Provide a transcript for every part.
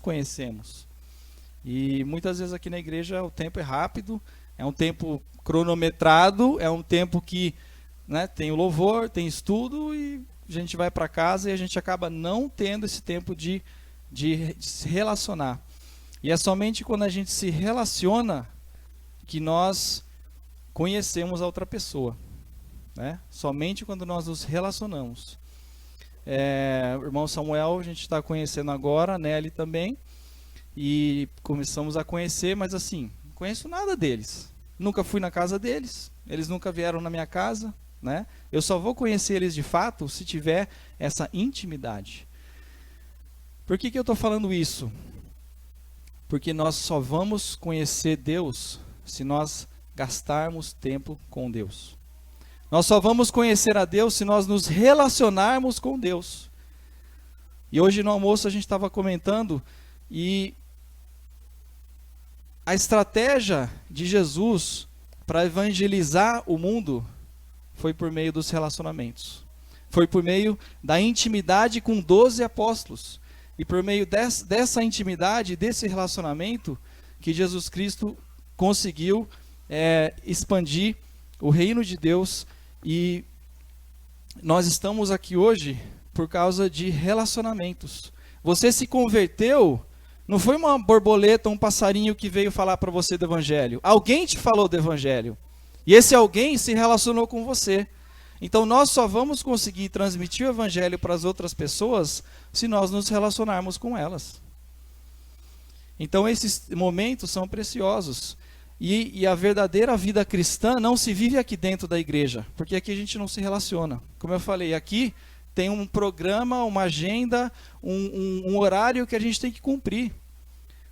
conhecemos. E muitas vezes aqui na igreja o tempo é rápido, é um tempo cronometrado, é um tempo que, né, tem o louvor, tem estudo e a gente vai para casa e a gente acaba não tendo esse tempo de se relacionar. E é somente quando a gente se relaciona que nós conhecemos a outra pessoa, né? Somente quando nós nos relacionamos. O irmão Samuel a gente está conhecendo agora, Nelly também, e começamos a conhecer, mas assim, não conheço nada deles. Nunca fui na casa deles, eles nunca vieram na minha casa, né? Eu só vou conhecer eles de fato se tiver essa intimidade. Por que eu estou falando isso? Porque nós só vamos conhecer Deus se nós gastarmos tempo com Deus. Nós só vamos conhecer a Deus se nós nos relacionarmos com Deus. E hoje no almoço a gente estava comentando, e a estratégia de Jesus para evangelizar o mundo foi por meio dos relacionamentos. Foi por meio da intimidade com 12 apóstolos. E por meio dessa intimidade, desse relacionamento, que Jesus Cristo conseguiu expandir o reino de Deus. E nós estamos aqui hoje por causa de relacionamentos. Você se converteu, não foi uma borboleta, um passarinho que veio falar para você do Evangelho. Alguém te falou do Evangelho. E esse alguém se relacionou com você. Então nós só vamos conseguir transmitir o Evangelho para as outras pessoas se nós nos relacionarmos com elas. Então esses momentos são preciosos. E a verdadeira vida cristã não se vive aqui dentro da igreja, porque aqui a gente não se relaciona. Como eu falei, aqui tem um programa, uma agenda, um horário que a gente tem que cumprir.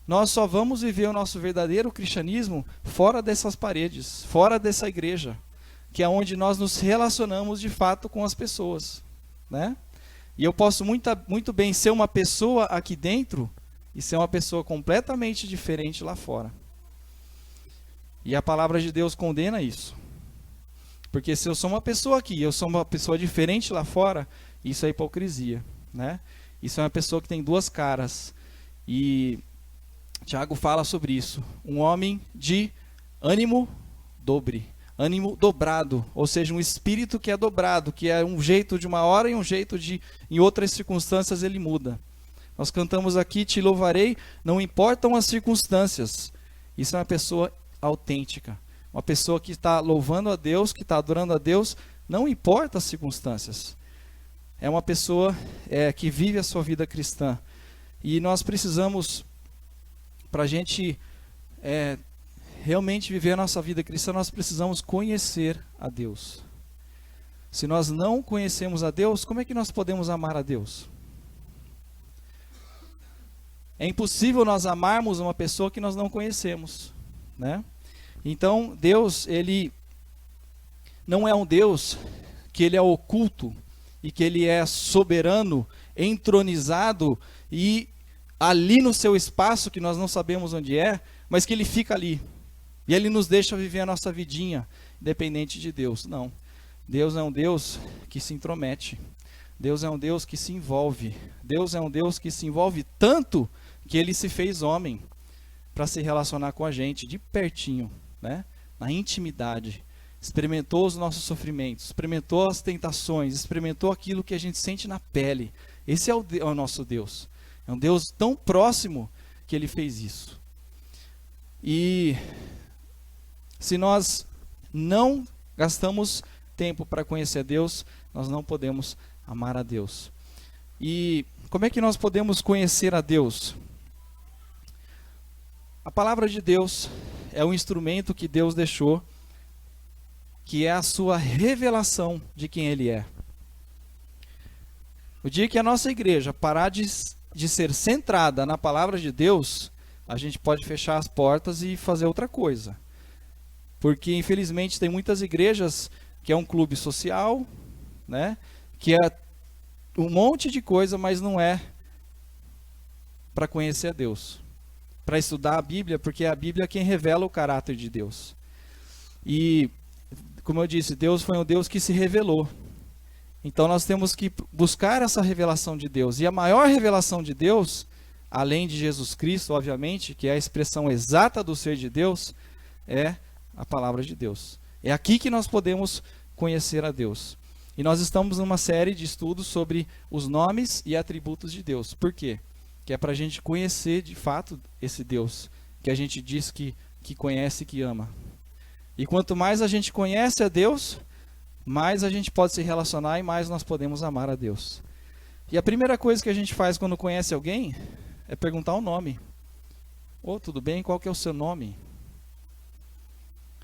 Nós só vamos viver o nosso verdadeiro cristianismo fora dessas paredes, fora dessa igreja, que é onde nós nos relacionamos de fato com as pessoas, né? E eu posso muito bem ser uma pessoa aqui dentro e ser uma pessoa completamente diferente lá fora. E a palavra de Deus condena isso. Porque se eu sou uma pessoa aqui, eu sou uma pessoa diferente lá fora, isso é hipocrisia, né? Isso é uma pessoa que tem duas caras. E Tiago fala sobre isso. Um homem de ânimo dobrado, ou seja, um espírito que é dobrado, que é um jeito de uma hora e um jeito de, em outras circunstâncias, ele muda. Nós cantamos aqui, te louvarei, não importam as circunstâncias. Isso é uma pessoa autêntica, uma pessoa que está louvando a Deus, que está adorando a Deus, não importa as circunstâncias. É uma pessoa que vive a sua vida cristã. E nós precisamos, para a gente realmente viver a nossa vida cristã, nós precisamos conhecer a Deus. Se nós não conhecemos a Deus, como é que nós podemos amar a Deus? É impossível nós amarmos uma pessoa que nós não conhecemos, né? Então, Deus, ele não é um Deus que ele é oculto e que ele é soberano, entronizado e ali no seu espaço que nós não sabemos onde é, mas que ele fica ali. E ele nos deixa viver a nossa vidinha, independente de Deus. Não. Deus é um Deus que se intromete. Deus é um Deus que se envolve. Deus é um Deus que se envolve tanto que ele se fez homem para se relacionar com a gente de pertinho, né? Na intimidade. Experimentou os nossos sofrimentos, experimentou as tentações, experimentou aquilo que a gente sente na pele. Esse é o nosso Deus. É um Deus tão próximo que ele fez isso. E se nós não gastamos tempo para conhecer a Deus, nós não podemos amar a Deus. E como é que nós podemos conhecer a Deus? A palavra de Deus é o instrumento que Deus deixou, que é a sua revelação de quem Ele é. O dia que a nossa igreja parar de ser centrada na palavra de Deus, a gente pode fechar as portas e fazer outra coisa. Porque, infelizmente, tem muitas igrejas que é um clube social, né? Que é um monte de coisa, mas não é para conhecer a Deus. Para estudar a Bíblia, porque a Bíblia é quem revela o caráter de Deus. E, como eu disse, Deus foi um Deus que se revelou. Então nós temos que buscar essa revelação de Deus. E a maior revelação de Deus, além de Jesus Cristo, obviamente, que é a expressão exata do ser de Deus, é a palavra de Deus. É aqui que nós podemos conhecer a Deus. E nós estamos numa série de estudos sobre os nomes e atributos de Deus. Por quê? Que é para a gente conhecer de fato esse Deus, que a gente diz que conhece e que ama. E quanto mais a gente conhece a Deus, mais a gente pode se relacionar e mais nós podemos amar a Deus. E a primeira coisa que a gente faz quando conhece alguém é perguntar o nome. Ô, tudo bem? Qual que é o seu nome?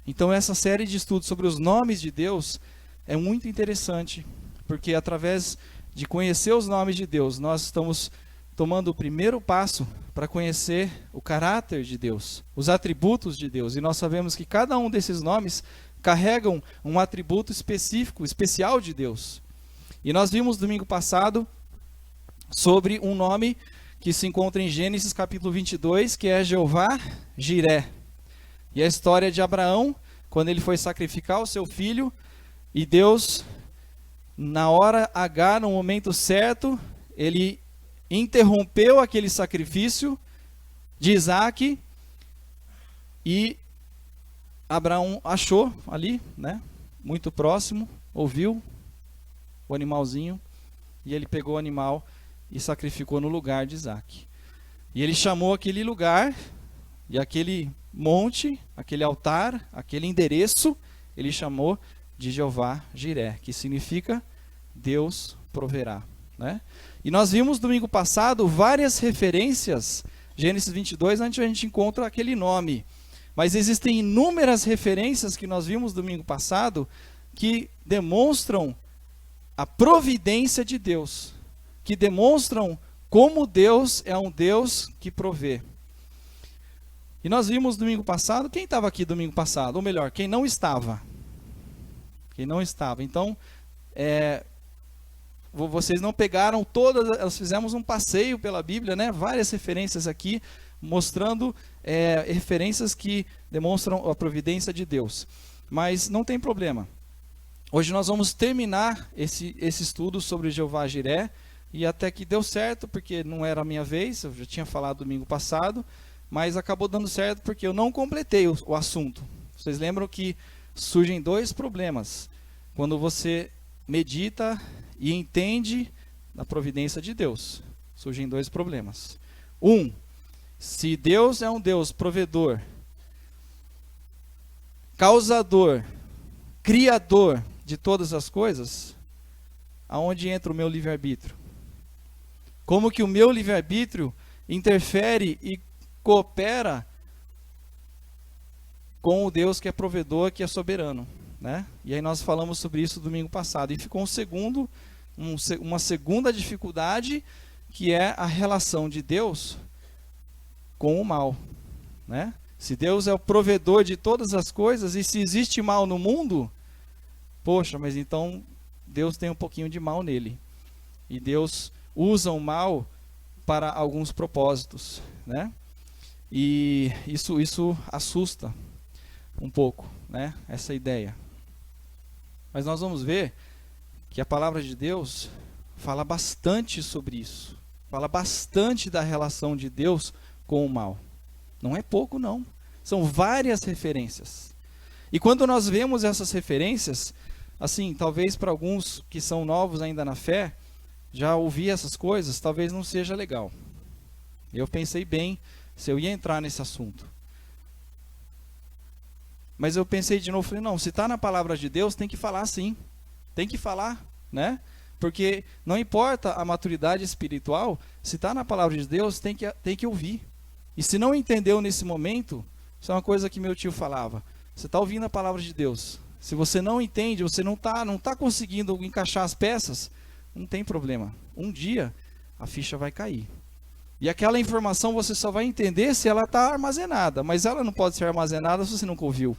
Então essa série de estudos sobre os nomes de Deus é muito interessante, porque através de conhecer os nomes de Deus, nós estamos tomando o primeiro passo para conhecer o caráter de Deus, os atributos de Deus. E nós sabemos que cada um desses nomes carregam um atributo específico, especial de Deus. E nós vimos domingo passado sobre um nome que se encontra em Gênesis capítulo 22, que é Jeová Jiré. E a história de Abraão, quando ele foi sacrificar o seu filho, e Deus, na hora H, no momento certo, ele interrompeu aquele sacrifício de Isaac, e Abraão achou ali, né, muito próximo, ouviu o animalzinho, e ele pegou o animal e sacrificou no lugar de Isaac. E ele chamou aquele lugar, e aquele monte, aquele altar, aquele endereço, ele chamou de Jeová Jiré, que significa Deus proverá, né? E nós vimos domingo passado várias referências, Gênesis 22, onde a gente encontra aquele nome. Mas existem inúmeras referências que nós vimos domingo passado que demonstram a providência de Deus, que demonstram como Deus é um Deus que provê. E nós vimos domingo passado, quem estava aqui domingo passado? Ou melhor, quem não estava? Quem não estava. Então, vocês não pegaram todas, nós fizemos um passeio pela Bíblia, né? Várias referências aqui, mostrando referências que demonstram a providência de Deus. Mas não tem problema. Hoje nós vamos terminar esse estudo sobre Jeová Jiré, e até que deu certo, porque não era a minha vez, eu já tinha falado domingo passado, mas acabou dando certo porque eu não completei o assunto. Vocês lembram que surgem dois problemas quando você medita e entende a providência de Deus. Surgem dois problemas. Se Deus é um Deus provedor, causador, criador de todas as coisas, aonde entra o meu livre-arbítrio? Como que o meu livre-arbítrio interfere e coopera com o Deus que é provedor, que é soberano, né? E aí nós falamos sobre isso domingo passado. E ficou uma segunda dificuldade, que é a relação de Deus com o mal, né? Se Deus é o provedor de todas as coisas, e se existe mal no mundo, poxa, mas então Deus tem um pouquinho de mal nele. E Deus usa o mal para alguns propósitos, né? E isso assusta um pouco, né? Essa ideia. Mas nós vamos ver que a palavra de Deus fala bastante sobre isso. Fala bastante da relação de Deus com o mal. Não é pouco, não. São várias referências. E quando nós vemos essas referências, assim, talvez para alguns que são novos ainda na fé, já ouvir essas coisas, talvez não seja legal. Eu pensei bem se eu ia entrar nesse assunto. Mas eu pensei de novo, falei, não, se está na palavra de Deus, tem que falar sim. Tem que falar, né? Porque não importa a maturidade espiritual, se está na palavra de Deus, tem que ouvir. E se não entendeu nesse momento, isso é uma coisa que meu tio falava, você está ouvindo a palavra de Deus. Se você não entende, você não tá conseguindo encaixar as peças, não tem problema. Um dia, a ficha vai cair. E aquela informação você só vai entender se ela está armazenada. Mas ela não pode ser armazenada se você nunca ouviu.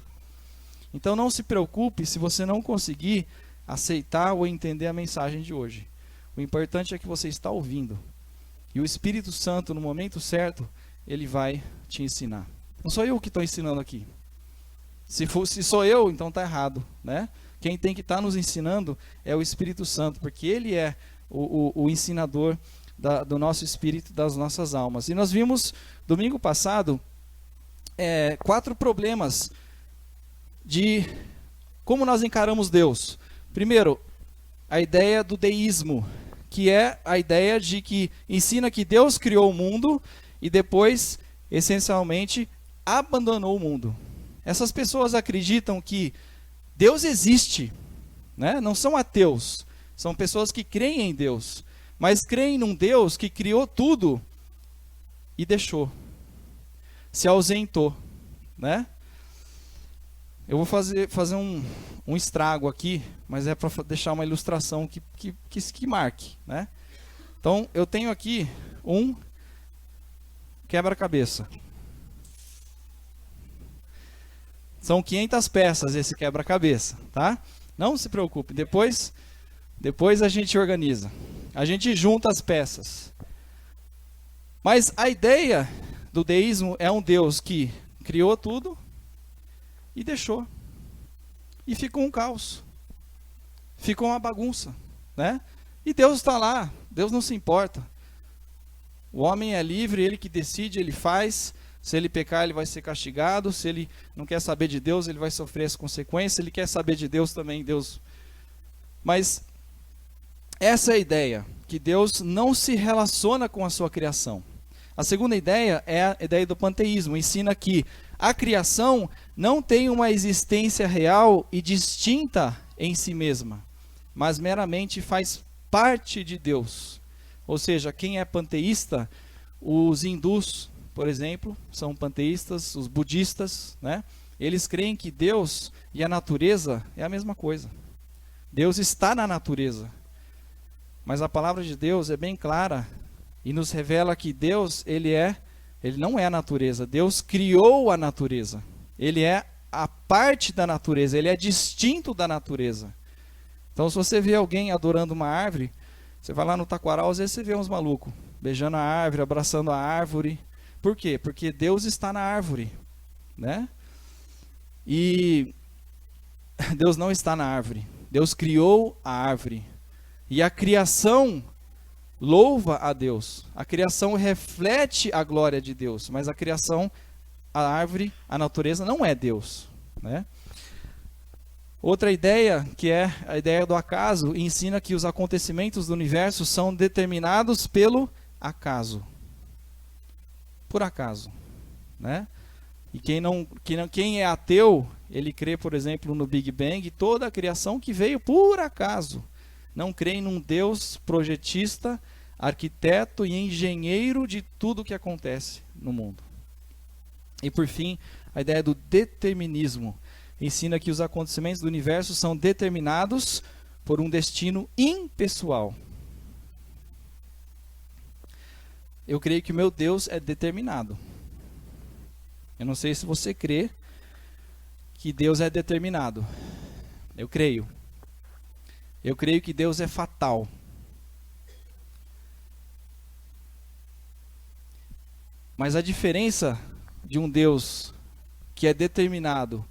Então não se preocupe se você não conseguir aceitar ou entender a mensagem de hoje. O importante é que você está ouvindo. E o Espírito Santo, no momento certo, ele vai te ensinar. Não sou eu que estou ensinando aqui. Se sou eu, então está errado, né? Quem tem que estar nos ensinando é o Espírito Santo, porque ele é o ensinador do nosso espírito, das nossas almas. E nós vimos, domingo passado, 4 problemas de como nós encaramos Deus. Primeiro, a ideia do deísmo, que é a ideia de que ensina que Deus criou o mundo e depois, essencialmente, abandonou o mundo. Essas pessoas acreditam que Deus existe, né? Não são ateus, são pessoas que creem em Deus, mas creem num Deus que criou tudo e deixou, se ausentou, né? Eu vou fazer um estrago aqui, mas é para deixar uma ilustração que marque, né? Então, eu tenho aqui um quebra-cabeça. São 500 peças esse quebra-cabeça, tá? Não se preocupe, depois a gente organiza. A gente junta as peças. Mas a ideia do deísmo é um Deus que criou tudo e deixou. E ficou um caos. Ficou uma bagunça, né? E Deus está lá, Deus não se importa. O homem é livre, ele que decide, ele faz. Se ele pecar, ele vai ser castigado. Se ele não quer saber de Deus, ele vai sofrer as consequências. Se ele quer saber de Deus também, Deus... Mas essa é a ideia, que Deus não se relaciona com a sua criação. A segunda ideia é a ideia do panteísmo. Ensina que a criação não tem uma existência real e distinta em si mesma, mas meramente faz parte de Deus. Ou seja, quem é panteísta, os hindus, por exemplo, são panteístas, os budistas, né? Eles creem que Deus e a natureza é a mesma coisa. Deus está na natureza. Mas a palavra de Deus é bem clara e nos revela que Deus, ele não é a natureza. Deus criou a natureza. Ele é a parte da natureza, ele é distinto da natureza. Então, se você vê alguém adorando uma árvore, você vai lá no Taquaral, às vezes você vê uns malucos beijando a árvore, abraçando a árvore. Por quê? Porque Deus está na árvore, né? E Deus não está na árvore. Deus criou a árvore. E a criação louva a Deus. A criação reflete a glória de Deus. Mas a criação, a árvore, a natureza não é Deus, né? Outra ideia, que é a ideia do acaso, ensina que os acontecimentos do universo são determinados pelo acaso. Por acaso, né? E quem é ateu, ele crê, por exemplo, no Big Bang, toda a criação que veio por acaso. Não crê num Deus projetista, arquiteto e engenheiro de tudo que acontece no mundo. E por fim, a ideia do determinismo ensina que os acontecimentos do universo são determinados por um destino impessoal. Eu creio que o meu Deus é determinado. Eu não sei se você crê que Deus é determinado. Eu creio. Eu creio que Deus é fatal. Mas a diferença de um Deus que é determinado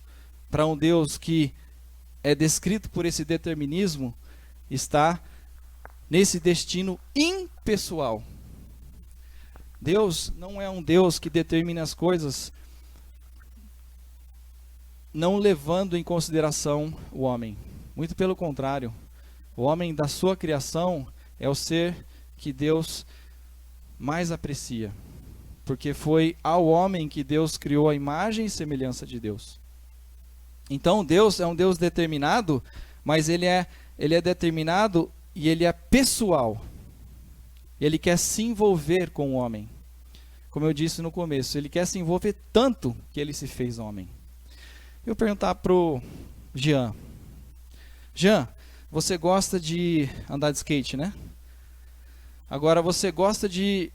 para um Deus que é descrito por esse determinismo está nesse destino impessoal. Deus não é um Deus que determina as coisas não levando em consideração o homem. Muito pelo contrário. O homem da sua criação é o ser que Deus mais aprecia. Porque foi ao homem que Deus criou a imagem e semelhança de Deus. Então Deus é um Deus determinado, mas ele é determinado e ele é pessoal. Ele quer se envolver com o homem. Como eu disse no começo, ele quer se envolver tanto que ele se fez homem. Eu vou perguntar para o Jean. Jean, você gosta de andar de skate, né? Agora, você gosta de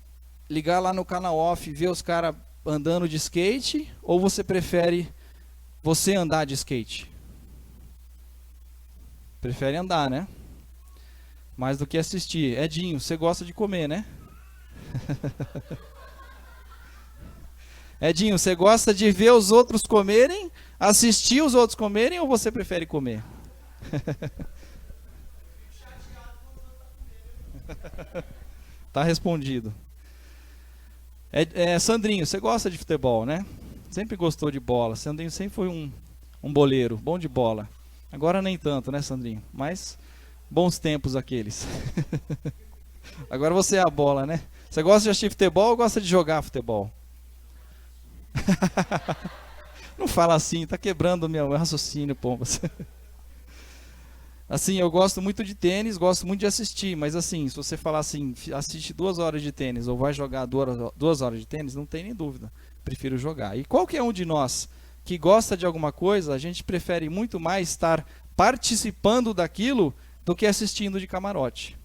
ligar lá no canal off e ver os caras andando de skate? Ou você prefere você andar de skate? Prefere andar, né? Mais do que assistir. Edinho, você gosta de comer, né? Edinho, você gosta de ver os outros comerem, assistir os outros comerem, ou você prefere comer? Tá respondido. Sandrinho, você gosta de futebol, né? Sempre gostou de bola. Sandrinho sempre foi um boleiro, bom de bola. Agora nem tanto, né, Sandrinho? Mas bons tempos aqueles. Agora você é a bola, né? Você gosta de assistir futebol ou gosta de jogar futebol? Não fala assim, tá quebrando o meu raciocínio, Pombas. Assim, eu gosto muito de tênis, gosto muito de assistir, mas assim, se você falar assim, assiste 2 horas de tênis ou vai jogar 2 horas de tênis, não tem nem dúvida, prefiro jogar. E qualquer um de nós que gosta de alguma coisa, a gente prefere muito mais estar participando daquilo do que assistindo de camarote,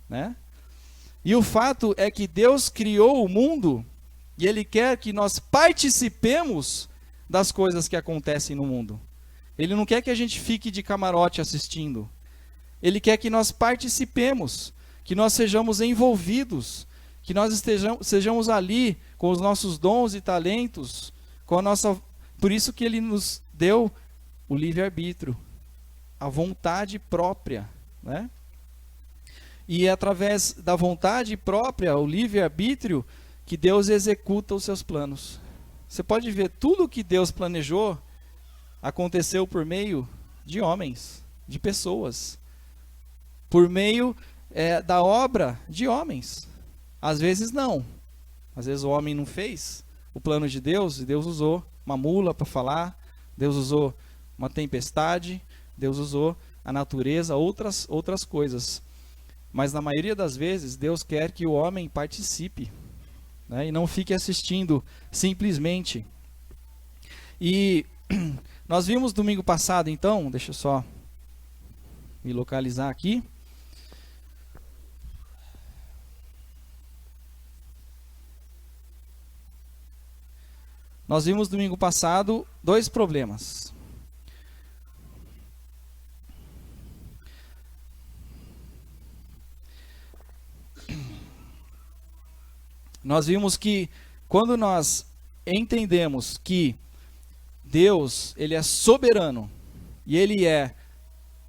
né? E o fato é que Deus criou o mundo e Ele quer que nós participemos das coisas que acontecem no mundo. Ele não quer que a gente fique de camarote assistindo. Ele quer que nós participemos, que nós sejamos envolvidos, que nós sejamos ali com os nossos dons e talentos, com a nossa... Por isso que Ele nos deu o livre-arbítrio, a vontade própria, né? E é através da vontade própria, o livre-arbítrio, que Deus executa os seus planos. Você pode ver, tudo que Deus planejou aconteceu por meio de homens, de pessoas. Por meio da obra de homens. Às vezes não. Às vezes o homem não fez o plano de Deus e Deus usou uma mula para falar, Deus usou uma tempestade, Deus usou a natureza, outras coisas. Mas na maioria das vezes, Deus quer que o homem participe, né, e não fique assistindo simplesmente. E nós vimos domingo passado, então, deixa eu só me localizar aqui. Nós vimos domingo passado 2 problemas. Nós vimos que quando nós entendemos que Deus, Ele é soberano e Ele é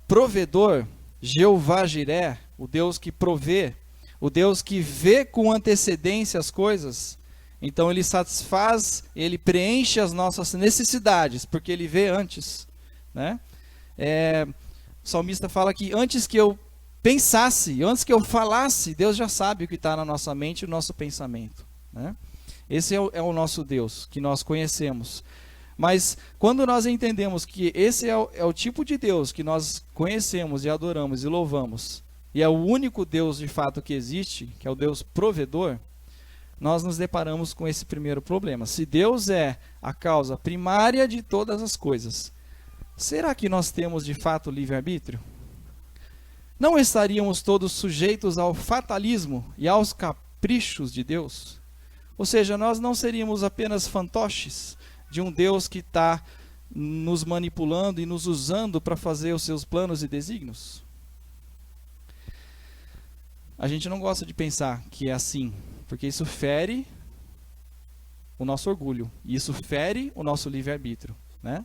provedor, Jeová Jiré, o Deus que provê, o Deus que vê com antecedência as coisas, então Ele satisfaz, Ele preenche as nossas necessidades, porque Ele vê antes, né? O salmista fala que antes que eu pensasse, antes que eu falasse, Deus já sabe o que está na nossa mente e o nosso pensamento, né? Esse é o nosso Deus, que nós conhecemos. Mas quando nós entendemos que esse é o tipo de Deus que nós conhecemos e adoramos e louvamos, e é o único Deus de fato que existe, que é o Deus provedor, nós nos deparamos com esse primeiro problema. Se Deus é a causa primária de todas as coisas, será que nós temos de fato livre-arbítrio? Não estaríamos todos sujeitos ao fatalismo e aos caprichos de Deus? Ou seja, nós não seríamos apenas fantoches de um Deus que está nos manipulando e nos usando para fazer os seus planos e desígnios? A gente não gosta de pensar que é assim, porque isso fere o nosso orgulho, e isso fere o nosso livre-arbítrio, né?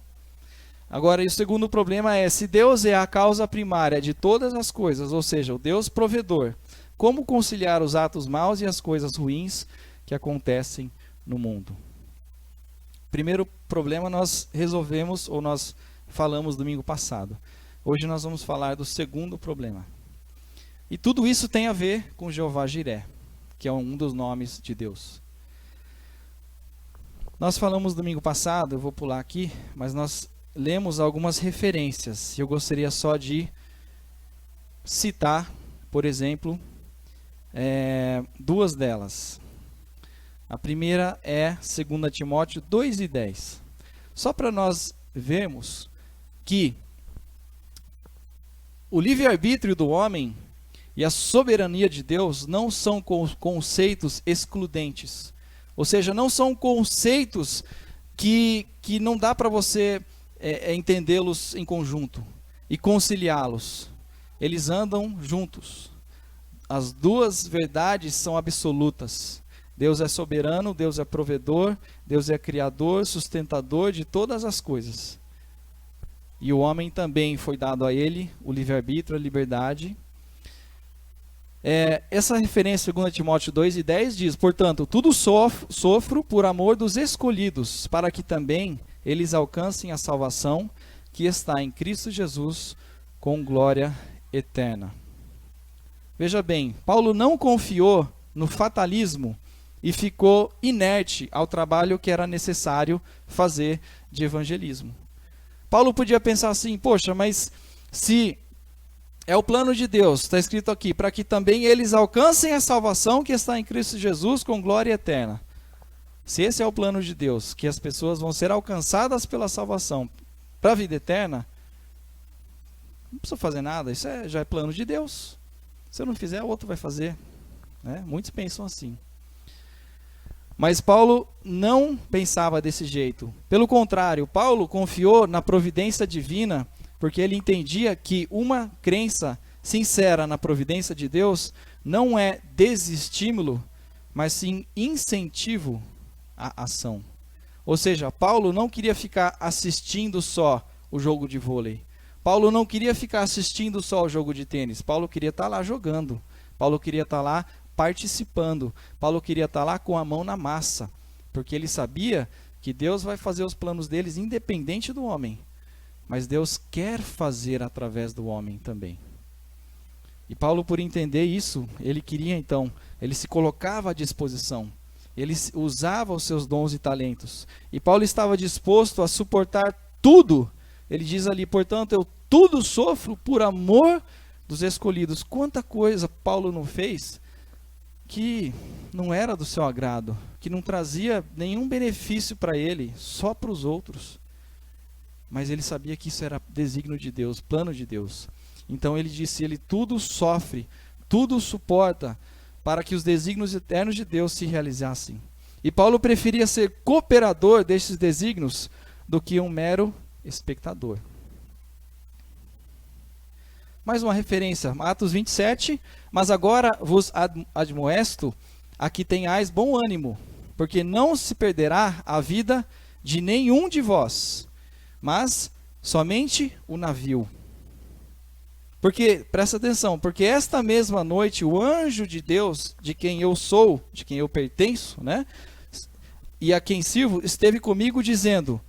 Agora, e o segundo problema é, se Deus é a causa primária de todas as coisas, ou seja, o Deus provedor, como conciliar os atos maus e as coisas ruins que acontecem no mundo? Primeiro problema nós resolvemos, ou nós falamos domingo passado. Hoje nós vamos falar do segundo problema. E tudo isso tem a ver com Jeová Jiré, que é um dos nomes de Deus. Nós falamos domingo passado, eu vou pular aqui, mas nós lemos algumas referências. Eu gostaria só de citar, por exemplo, 2 delas. A primeira é 2 Timóteo 2:10. Só para nós vermos que o livre-arbítrio do homem e a soberania de Deus não são conceitos excludentes. Ou seja, não são conceitos que não dá para você entendê-los em conjunto e conciliá-los. Eles andam juntos. As 2 verdades são absolutas. Deus é soberano, Deus é provedor, Deus é criador, sustentador de todas as coisas. E o homem também foi dado a ele o livre-arbítrio, a liberdade. Essa referência, 2 Timóteo 2:10, diz: portanto, tudo sofro por amor dos escolhidos, para que também eles alcancem a salvação que está em Cristo Jesus com glória eterna. Veja bem, Paulo não confiou no fatalismo e ficou inerte ao trabalho que era necessário fazer de evangelismo. Paulo podia pensar assim: poxa, mas se é o plano de Deus, está escrito aqui, para que também eles alcancem a salvação que está em Cristo Jesus com glória eterna. Se esse é o plano de Deus, que as pessoas vão ser alcançadas pela salvação para a vida eterna, não precisa fazer nada, isso já é plano de Deus. Se eu não fizer, o outro vai fazer. Né? Muitos pensam assim. Mas Paulo não pensava desse jeito. Pelo contrário, Paulo confiou na providência divina, porque ele entendia que uma crença sincera na providência de Deus não é desestímulo, mas sim incentivo à ação. Ou seja, Paulo não queria ficar assistindo só o jogo de vôlei. Paulo não queria ficar assistindo só o jogo de tênis. Paulo queria estar lá jogando. Paulo queria estar lá participando. Paulo queria estar lá com a mão na massa, porque ele sabia que Deus vai fazer os planos deles independente do homem. Mas Deus quer fazer através do homem também. E Paulo, por entender isso, ele queria então, ele se colocava à disposição. Ele usava os seus dons e talentos. E Paulo estava disposto a suportar tudo. Ele diz ali: portanto, eu tudo sofro por amor dos escolhidos. Quanta coisa Paulo não fez que não era do seu agrado, que não trazia nenhum benefício para ele, só para os outros. Mas ele sabia que isso era desígnio de Deus, plano de Deus. Então ele disse: ele tudo sofre, tudo suporta, para que os desígnios eternos de Deus se realizassem. E Paulo preferia ser cooperador destes desígnios do que um mero espectador. Mais uma referência, Atos 27, mas agora vos admoesto a que tenhais bom ânimo, porque não se perderá a vida de nenhum de vós, mas somente o navio. Porque, presta atenção, porque esta mesma noite o anjo de Deus, de quem eu sou, de quem eu pertenço, né, e a quem sirvo, esteve comigo dizendo: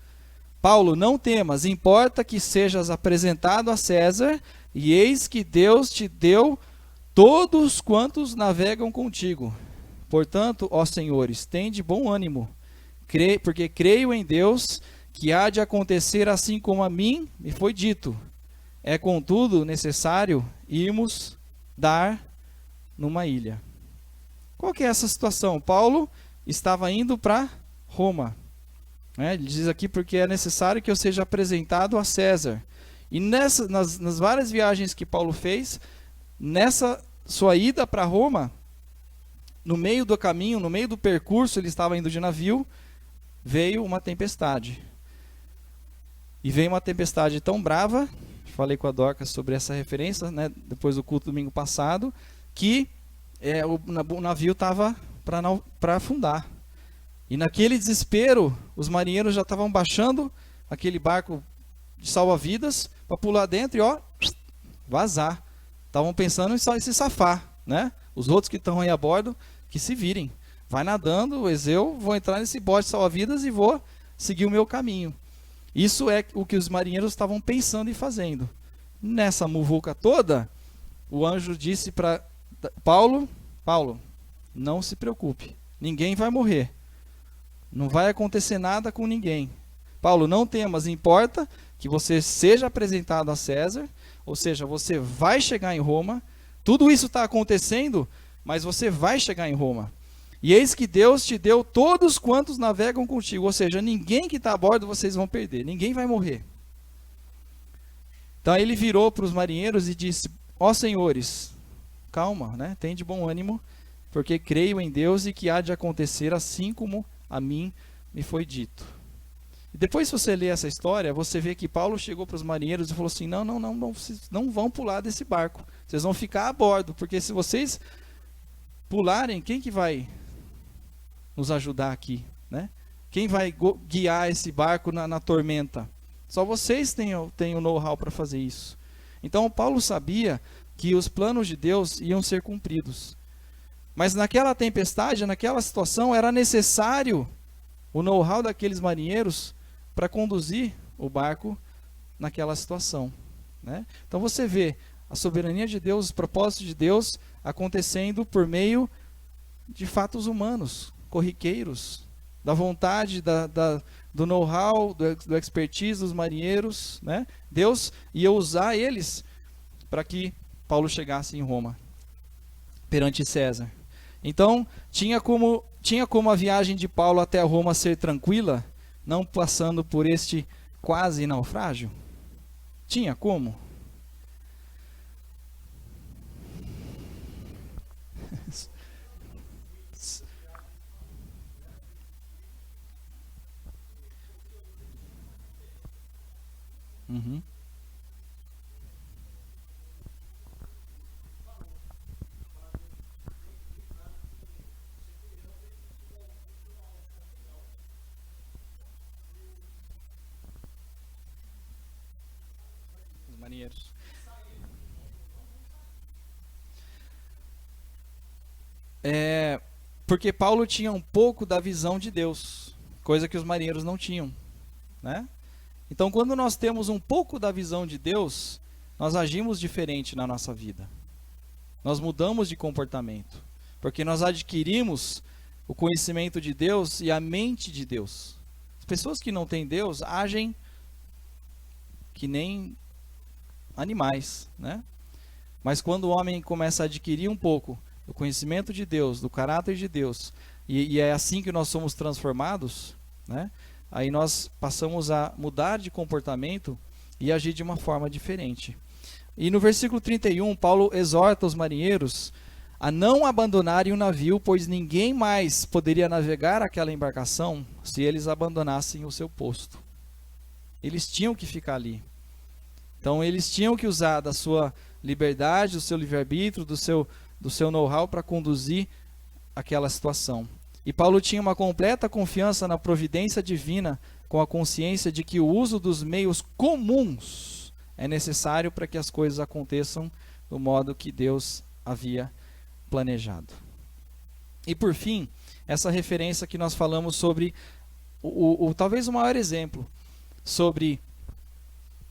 Paulo, não temas, importa que sejas apresentado a César, e eis que Deus te deu todos quantos navegam contigo. Portanto, ó senhores, tende bom ânimo, porque creio em Deus, que há de acontecer assim como a mim me foi dito. É, contudo, necessário irmos dar numa ilha. Qual que é essa situação? Paulo estava indo para Roma. Ele diz aqui: porque é necessário que eu seja apresentado a César. E nas várias viagens que Paulo fez, nessa sua ida para Roma, no meio do caminho, no meio do percurso, ele estava indo de navio, veio uma tempestade. E veio uma tempestade tão brava, falei com a Dorcas sobre essa referência, né, depois do culto domingo passado, que o navio estava para afundar. E naquele desespero, os marinheiros já estavam baixando aquele barco de salva-vidas para pular dentro e vazar. Estavam pensando em se safar, né? Os outros que estão aí a bordo, que se virem. Vai nadando, eu vou entrar nesse bote de salva-vidas e vou seguir o meu caminho. Isso é o que os marinheiros estavam pensando e fazendo. Nessa muvuca toda, o anjo disse para Paulo: Paulo, não se preocupe, ninguém vai morrer. Não vai acontecer nada com ninguém. Paulo, não temas, importa que você seja apresentado a César, ou seja, você vai chegar em Roma. Tudo isso está acontecendo, mas você vai chegar em Roma. E eis que Deus te deu todos quantos navegam contigo, ou seja, ninguém que está a bordo vocês vão perder, ninguém vai morrer. Então ele virou para os marinheiros e disse: ó senhores, calma, né? Tem de bom ânimo, porque creio em Deus e que há de acontecer assim como a mim me foi dito. E depois, se você ler essa história, você vê que Paulo chegou para os marinheiros e falou assim: não, vocês não vão pular desse barco, vocês vão ficar a bordo, porque se vocês pularem, quem que vai nos ajudar aqui, né? Quem vai guiar esse barco na tormenta? Só vocês têm o know-how para fazer isso. Então Paulo sabia que os planos de Deus iam ser cumpridos. Mas naquela tempestade, naquela situação, era necessário o know-how daqueles marinheiros para conduzir o barco naquela situação, né? Então você vê a soberania de Deus, os propósitos de Deus acontecendo por meio de fatos humanos, corriqueiros, da vontade, do know-how, do expertise dos marinheiros, né? Deus ia usar eles para que Paulo chegasse em Roma, perante César. Então, tinha como a viagem de Paulo até Roma ser tranquila, não passando por este quase naufrágio? Tinha como? Uhum. Os marinheiros. Porque Paulo tinha um pouco da visão de Deus, coisa que os marinheiros não tinham, né? Então, quando nós temos um pouco da visão de Deus, nós agimos diferente na nossa vida. Nós mudamos de comportamento, porque nós adquirimos o conhecimento de Deus e a mente de Deus. As pessoas que não têm Deus agem que nem animais, né? Mas quando o homem começa a adquirir um pouco do conhecimento de Deus, do caráter de Deus, e é assim que nós somos transformados, né? Aí nós passamos a mudar de comportamento e agir de uma forma diferente. E no versículo 31, Paulo exorta os marinheiros a não abandonarem o navio, pois ninguém mais poderia navegar aquela embarcação se eles abandonassem o seu posto. Eles tinham que ficar ali. Então eles tinham que usar da sua liberdade, do seu livre-arbítrio, do seu know-how para conduzir aquela situação. E Paulo tinha uma completa confiança na providência divina, com a consciência de que o uso dos meios comuns é necessário para que as coisas aconteçam do modo que Deus havia planejado. E por fim, essa referência que nós falamos sobre talvez o maior exemplo sobre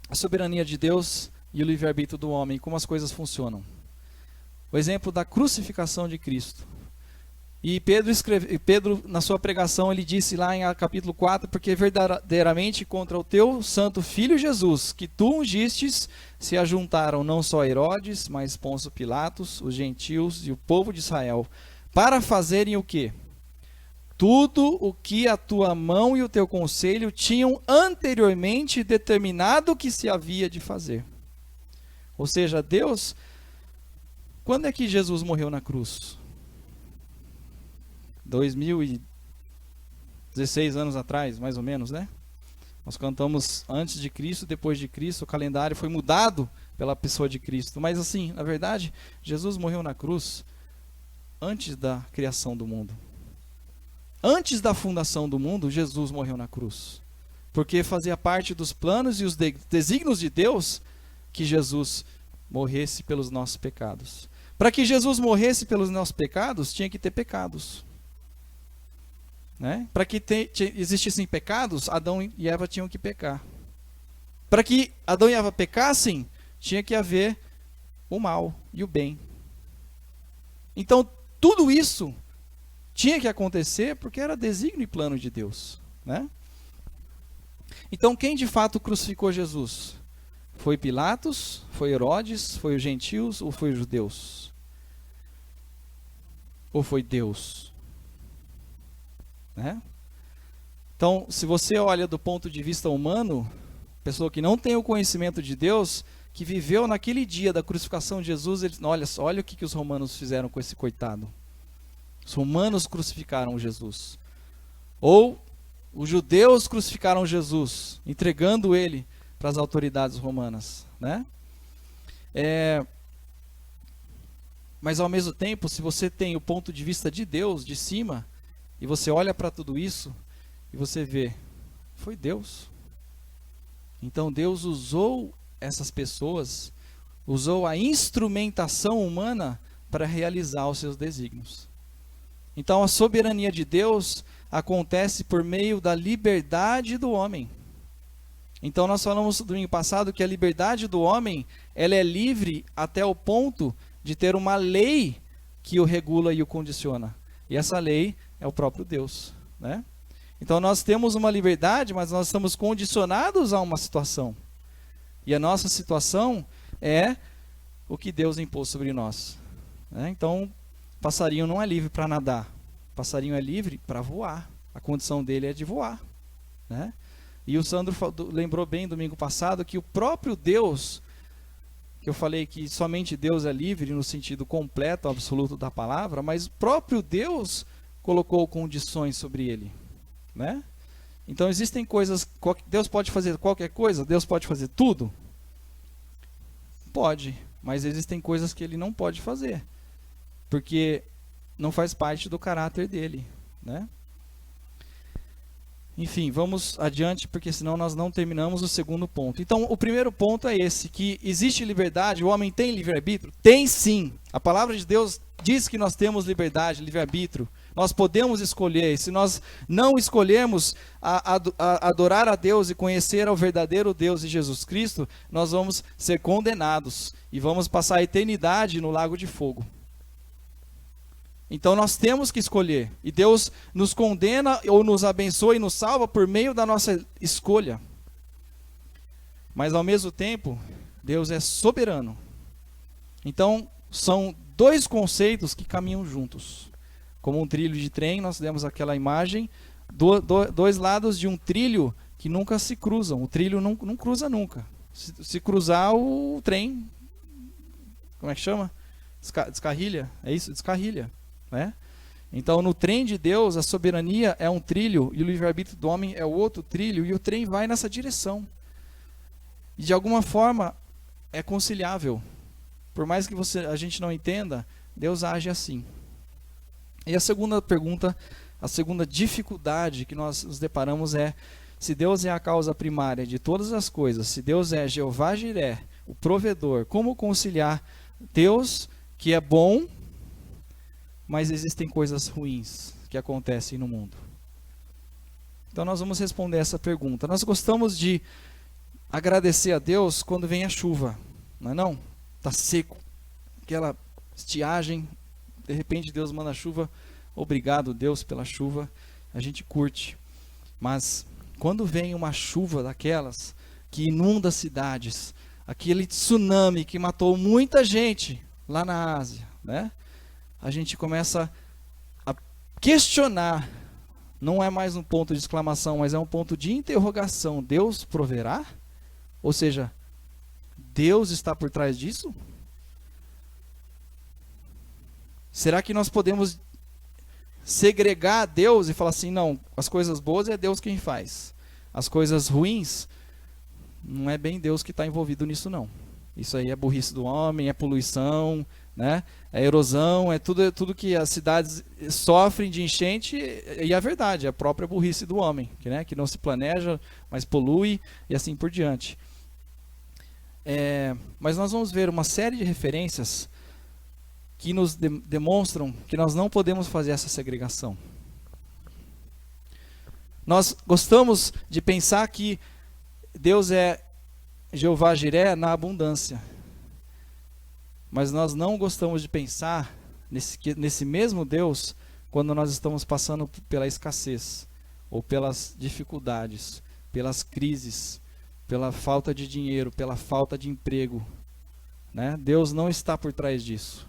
a soberania de Deus e o livre-arbítrio do homem, como as coisas funcionam. O exemplo da crucificação de Cristo. E Pedro, na sua pregação, ele disse lá em capítulo 4, porque verdadeiramente contra o teu santo filho Jesus, que tu ungistes, se ajuntaram não só Herodes, mas Pôncio Pilatos, os gentios e o povo de Israel, para fazerem o quê? Tudo o que a tua mão e o teu conselho tinham anteriormente determinado que se havia de fazer. Ou seja, Deus, quando é que Jesus morreu na cruz? 2016 anos atrás, mais ou menos, né? Nós cantamos antes de Cristo, depois de Cristo, o calendário foi mudado pela pessoa de Cristo. Mas assim, na verdade, Jesus morreu na cruz antes da criação do mundo. Antes da fundação do mundo, Jesus morreu na cruz. Porque fazia parte dos planos e os desígnios de Deus que Jesus morresse pelos nossos pecados. Para que Jesus morresse pelos nossos pecados, tinha que ter pecados. Né? Para que existissem pecados, Adão e Eva tinham que pecar. Para que Adão e Eva pecassem, tinha que haver o mal e o bem. Então, tudo isso tinha que acontecer porque era desígnio e plano de Deus. Né? Então, quem de fato crucificou Jesus? Foi Pilatos? Foi Herodes? Foi os gentios? Ou foi os judeus? Ou foi Deus? Né? Então, se você olha do ponto de vista humano, pessoa que não tem o conhecimento de Deus, que viveu naquele dia da crucificação de Jesus, ele, olha o que os romanos fizeram com esse coitado. Os romanos crucificaram Jesus. Ou os judeus crucificaram Jesus, entregando ele para as autoridades romanas. Né? Mas ao mesmo tempo, se você tem o ponto de vista de Deus, de cima, e você olha para tudo isso, e você vê, foi Deus. Então Deus usou essas pessoas, usou a instrumentação humana para realizar os seus desígnios. Então a soberania de Deus acontece por meio da liberdade do homem. Então nós falamos no domingo passado que a liberdade do homem, ela é livre até o ponto de ter uma lei que o regula e o condiciona. E essa lei é o próprio Deus, né? Então nós temos uma liberdade, mas nós estamos condicionados a uma situação. E a nossa situação é o que Deus impôs sobre nós, né? Então, passarinho não é livre para nadar. Passarinho é livre para voar. A condição dele é de voar, né? E o Sandro lembrou bem domingo passado que o próprio Deus, que eu falei que somente Deus é livre no sentido completo, absoluto da palavra, mas o próprio Deus colocou condições sobre ele, né? Então existem coisas, Deus pode fazer qualquer coisa? Deus pode fazer tudo? Pode, mas existem coisas que ele não pode fazer, porque não faz parte do caráter dele, né? Enfim, vamos adiante, porque senão nós não terminamos o segundo ponto. Então, o primeiro ponto é esse, que existe liberdade, o homem tem livre-arbítrio? Tem sim. A palavra de Deus diz que nós temos liberdade, livre-arbítrio. Nós podemos escolher, e se nós não escolhermos adorar a Deus e conhecer ao verdadeiro Deus e Jesus Cristo, nós vamos ser condenados e vamos passar a eternidade no lago de fogo. Então nós temos que escolher, e Deus nos condena ou nos abençoa e nos salva por meio da nossa escolha. Mas ao mesmo tempo, Deus é soberano. Então são dois conceitos que caminham juntos. Como um trilho de trem, nós demos aquela imagem, dois lados de um trilho que nunca se cruzam. O trilho não cruza nunca. Se cruzar, o trem, como é que chama? Descarrilha, é isso? Descarrilha. Né? Então no trem de Deus a soberania é um trilho e o livre-arbítrio do homem é o outro trilho, e o trem vai nessa direção e de alguma forma é conciliável, por mais que a gente não entenda, Deus age assim. E a segunda pergunta, a segunda dificuldade que nós nos deparamos é: se Deus é a causa primária de todas as coisas, se Deus é Jeová Jiré, o provedor, como conciliar Deus que é bom, mas existem coisas ruins que acontecem no mundo? Então nós vamos responder essa pergunta. Nós gostamos de agradecer a Deus quando vem a chuva, não é não? Está seco, aquela estiagem, de repente Deus manda a chuva, obrigado Deus pela chuva, a gente curte. Mas quando vem uma chuva daquelas que inunda cidades, aquele tsunami que matou muita gente lá na Ásia, né? A gente começa a questionar, não é mais um ponto de exclamação, mas é um ponto de interrogação: Deus proverá? Ou seja, Deus está por trás disso? Será que nós podemos segregar Deus e falar assim: não, as coisas boas é Deus quem faz, as coisas ruins, não é bem Deus que está envolvido nisso não. Isso aí é burrice do homem, é poluição, né? É erosão, é tudo que as cidades sofrem de enchente, e é verdade, é a própria burrice do homem, que não se planeja, mas polui e assim por diante. Mas nós vamos ver uma série de referências que nos demonstram que nós não podemos fazer essa segregação. Nós gostamos de pensar que Deus é Jeová Jiré na abundância. Mas nós não gostamos de pensar nesse mesmo Deus quando nós estamos passando pela escassez, ou pelas dificuldades, pelas crises, pela falta de dinheiro, pela falta de emprego, né? Deus não está por trás disso.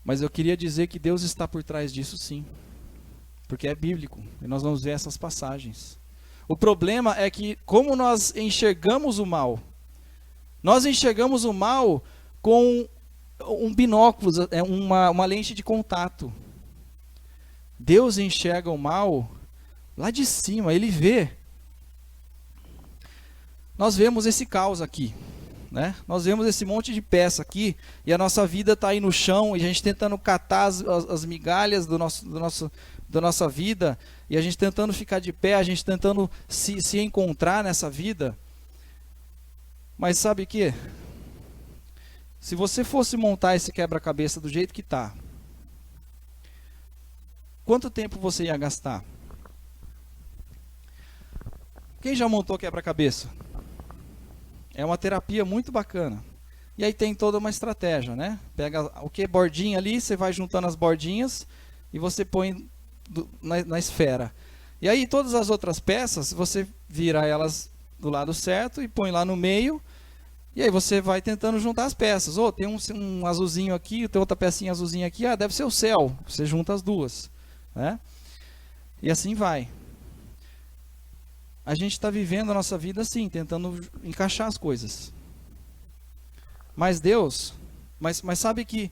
Mas eu queria dizer que Deus está por trás disso sim, porque é bíblico, e nós vamos ver essas passagens. O problema é que, como nós enxergamos o mal, nós enxergamos o mal com um binóculo, uma lente de contato. Deus enxerga o mal lá de cima, Ele vê. Nós vemos esse caos aqui, né? Nós vemos esse monte de peça aqui, e a nossa vida está aí no chão, e a gente tentando catar as migalhas da nossa vida, e a gente tentando ficar de pé, a gente tentando se encontrar nessa vida. Mas sabe o que? Se você fosse montar esse quebra-cabeça do jeito que está, quanto tempo você ia gastar? Quem já montou quebra-cabeça? É uma terapia muito bacana. E aí tem toda uma estratégia, né? Pega o que? Bordinha ali, você vai juntando as bordinhas e você põe na esfera. E aí todas as outras peças, você vira elas do lado certo e põe lá no meio. E aí você vai tentando juntar as peças. Oh, tem um azulzinho aqui, tem outra pecinha azulzinha aqui. Ah, deve ser o céu. Você junta as duas, né? E assim vai. A gente está vivendo a nossa vida assim, tentando encaixar as coisas. Mas Deus, mas sabe que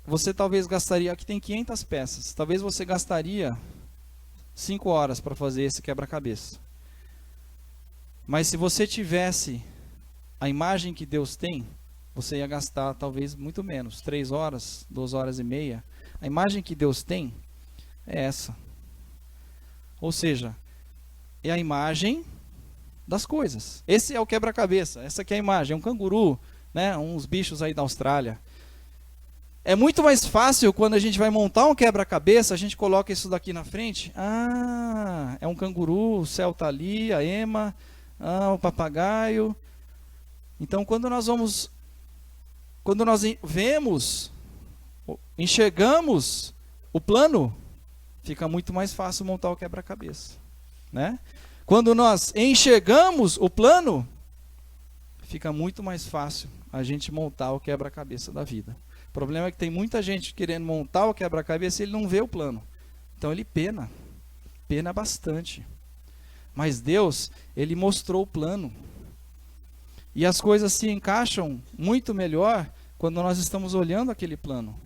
você talvez gastaria, aqui tem 500 peças, talvez você gastaria 5 horas para fazer esse quebra-cabeça. Mas se você tivesse a imagem que Deus tem, você ia gastar talvez muito menos, 3 horas, 2 horas e meia. A imagem que Deus tem é essa. Ou seja, é a imagem das coisas. Esse é o quebra-cabeça, essa aqui é a imagem, é um canguru, né? Uns bichos aí da Austrália. É muito mais fácil quando a gente vai montar um quebra-cabeça, a gente coloca isso daqui na frente. Ah, é um canguru, o céu está ali, a ema, o papagaio. Então quando nós vemos, enxergamos o plano, fica muito mais fácil montar o quebra-cabeça, né? Quando nós enxergamos o plano, fica muito mais fácil a gente montar o quebra-cabeça da vida. O problema é que tem muita gente querendo montar o quebra-cabeça e ele não vê o plano. Então ele pena bastante. Mas Deus, ele mostrou o plano. E as coisas se encaixam muito melhor quando nós estamos olhando aquele plano.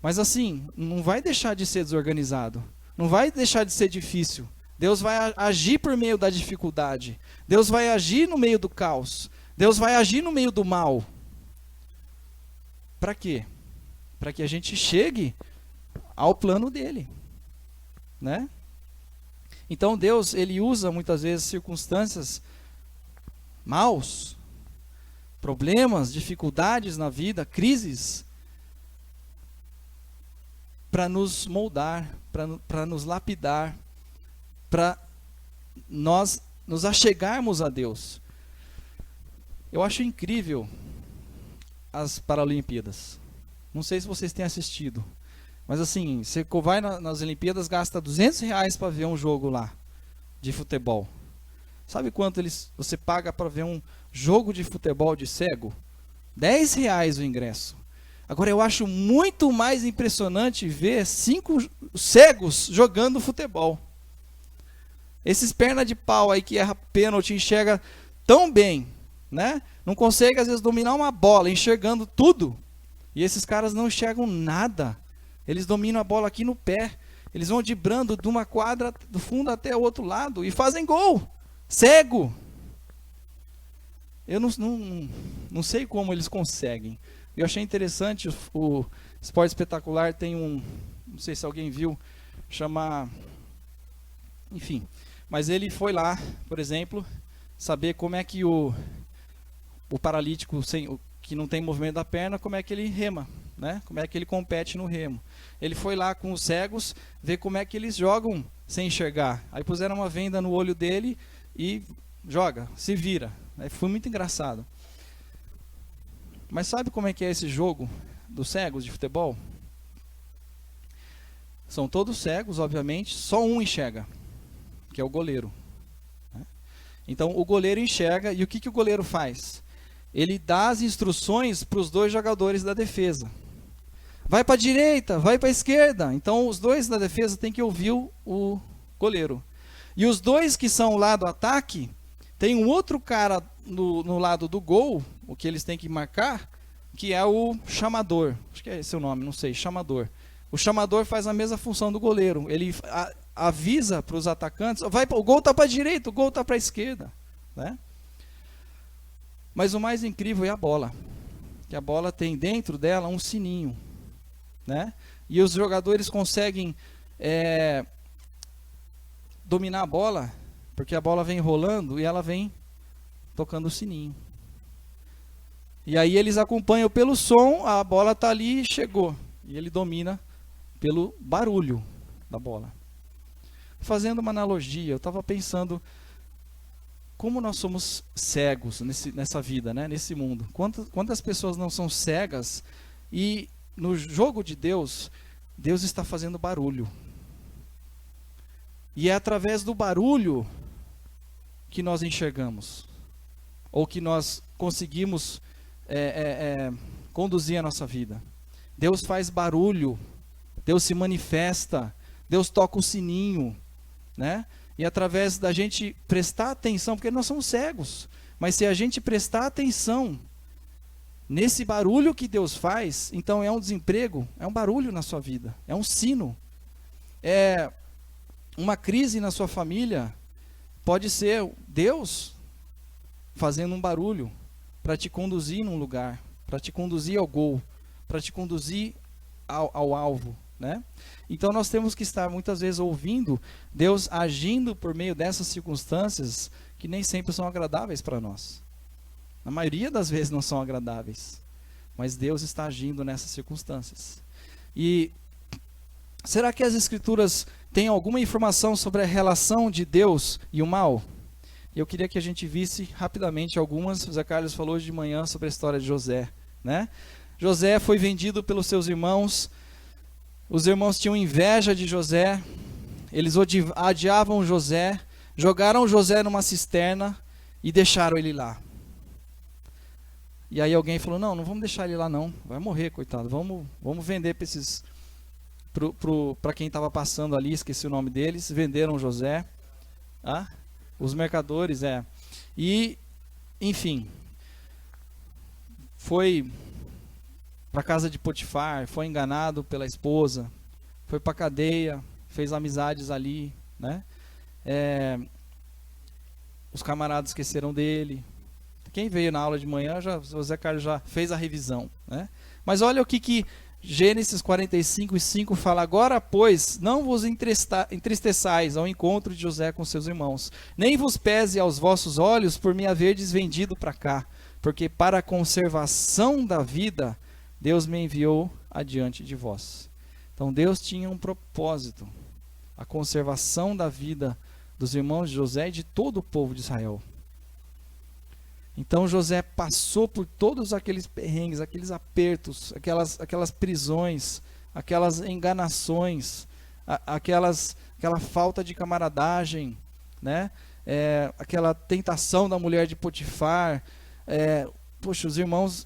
Mas assim, não vai deixar de ser desorganizado. Não vai deixar de ser difícil. Deus vai agir por meio da dificuldade. Deus vai agir no meio do caos. Deus vai agir no meio do mal. Para quê? Para que a gente chegue ao plano dele, né? Então Deus, ele usa muitas vezes circunstâncias maus, problemas, dificuldades na vida, crises, para nos moldar, para nos lapidar, para nós nos achegarmos a Deus. Eu acho incrível as Paralimpíadas. Não sei se vocês têm assistido, mas assim, você vai nas Olimpíadas, gasta R$200 para ver um jogo lá de futebol. Sabe quanto você paga para ver um jogo de futebol de cego? R$10 o ingresso. Agora eu acho muito mais impressionante ver 5 cegos jogando futebol. Esses perna de pau aí que erra pênalti, enxerga tão bem, né? Não consegue às vezes dominar uma bola, enxergando tudo. E esses caras não enxergam nada. Eles dominam a bola aqui no pé. Eles vão driblando de uma quadra do fundo até o outro lado e fazem gol. Cego. Eu não sei como eles conseguem. Eu achei interessante, o Esporte Espetacular tem não sei se alguém viu, chama, enfim, mas ele foi lá, por exemplo, saber como é que o paralítico que não tem movimento da perna, como é que ele rema, né? Como é que ele compete no remo. Ele foi lá com os cegos, ver como é que eles jogam sem enxergar. Aí puseram uma venda no olho dele e joga, se vira. Aí foi muito engraçado. Mas sabe como é que é esse jogo dos cegos de futebol? São todos cegos, obviamente, só um enxerga, que é o goleiro. Então o goleiro enxerga, e o que o goleiro faz? Ele dá as instruções para os 2 jogadores da defesa. Vai para a direita, vai para a esquerda. Então os 2 da defesa têm que ouvir o goleiro. E os 2 que são lá do ataque, tem um outro cara no lado do gol, o que eles têm que marcar, que é o chamador. Acho que é esse o nome, não sei, chamador. O chamador faz a mesma função do goleiro. Ele avisa para os atacantes, o gol está para a direita, o gol está para a esquerda, né? Mas o mais incrível é a bola. Que a bola tem dentro dela um sininho, né? E os jogadores conseguem dominar a bola, porque a bola vem rolando e ela vem tocando o sininho. E aí eles acompanham pelo som, a bola está ali e chegou. E ele domina pelo barulho da bola. Fazendo uma analogia, eu estava pensando como nós somos cegos nessa vida, né? Nesse mundo. Quantas pessoas não são cegas e no jogo de Deus, Deus está fazendo barulho. E é através do barulho que nós enxergamos. Ou que nós conseguimos conduzir a nossa vida. Deus faz barulho. Deus se manifesta. Deus toca o sininho, né? E através da gente prestar atenção, porque nós somos cegos, mas se a gente prestar atenção nesse barulho que Deus faz, então é um desemprego, é um barulho na sua vida, é um sino. É uma crise na sua família, pode ser Deus fazendo um barulho para te conduzir num lugar, para te conduzir ao gol, para te conduzir ao alvo, né? Então nós temos que estar muitas vezes ouvindo Deus agindo por meio dessas circunstâncias que nem sempre são agradáveis para nós. Na maioria das vezes não são agradáveis, mas Deus está agindo nessas circunstâncias. E será que as Escrituras têm alguma informação sobre a relação de Deus e o mal? Eu queria que a gente visse rapidamente algumas. O Zé Carlos falou hoje de manhã sobre a história de José, né? José foi vendido pelos seus irmãos. Os irmãos tinham inveja de José, eles odiavam José, jogaram José numa cisterna e deixaram ele lá. E aí alguém falou, não vamos deixar ele lá não, vai morrer, coitado, vamos vender para quem estava passando ali, esqueci o nome deles, venderam José, os mercadores, e enfim, foi para a casa de Potifar, foi enganado pela esposa, foi para a cadeia, fez amizades ali, né? Os camaradas esqueceram dele. Quem veio na aula de manhã, o Zé Carlos já fez a revisão, né? Mas olha o que Gênesis 45:5 fala: agora, pois, não vos entristeçais ao encontro de José com seus irmãos, nem vos pese aos vossos olhos por me haverdes vendido para cá, porque para a conservação da vida Deus me enviou adiante de vós. Então Deus tinha um propósito, a conservação da vida dos irmãos de José e de todo o povo de Israel. Então José passou por todos aqueles perrengues, aqueles apertos, aquelas prisões, aquelas enganações, aquela falta de camaradagem, né? Aquela tentação da mulher de Potifar. Poxa, os irmãos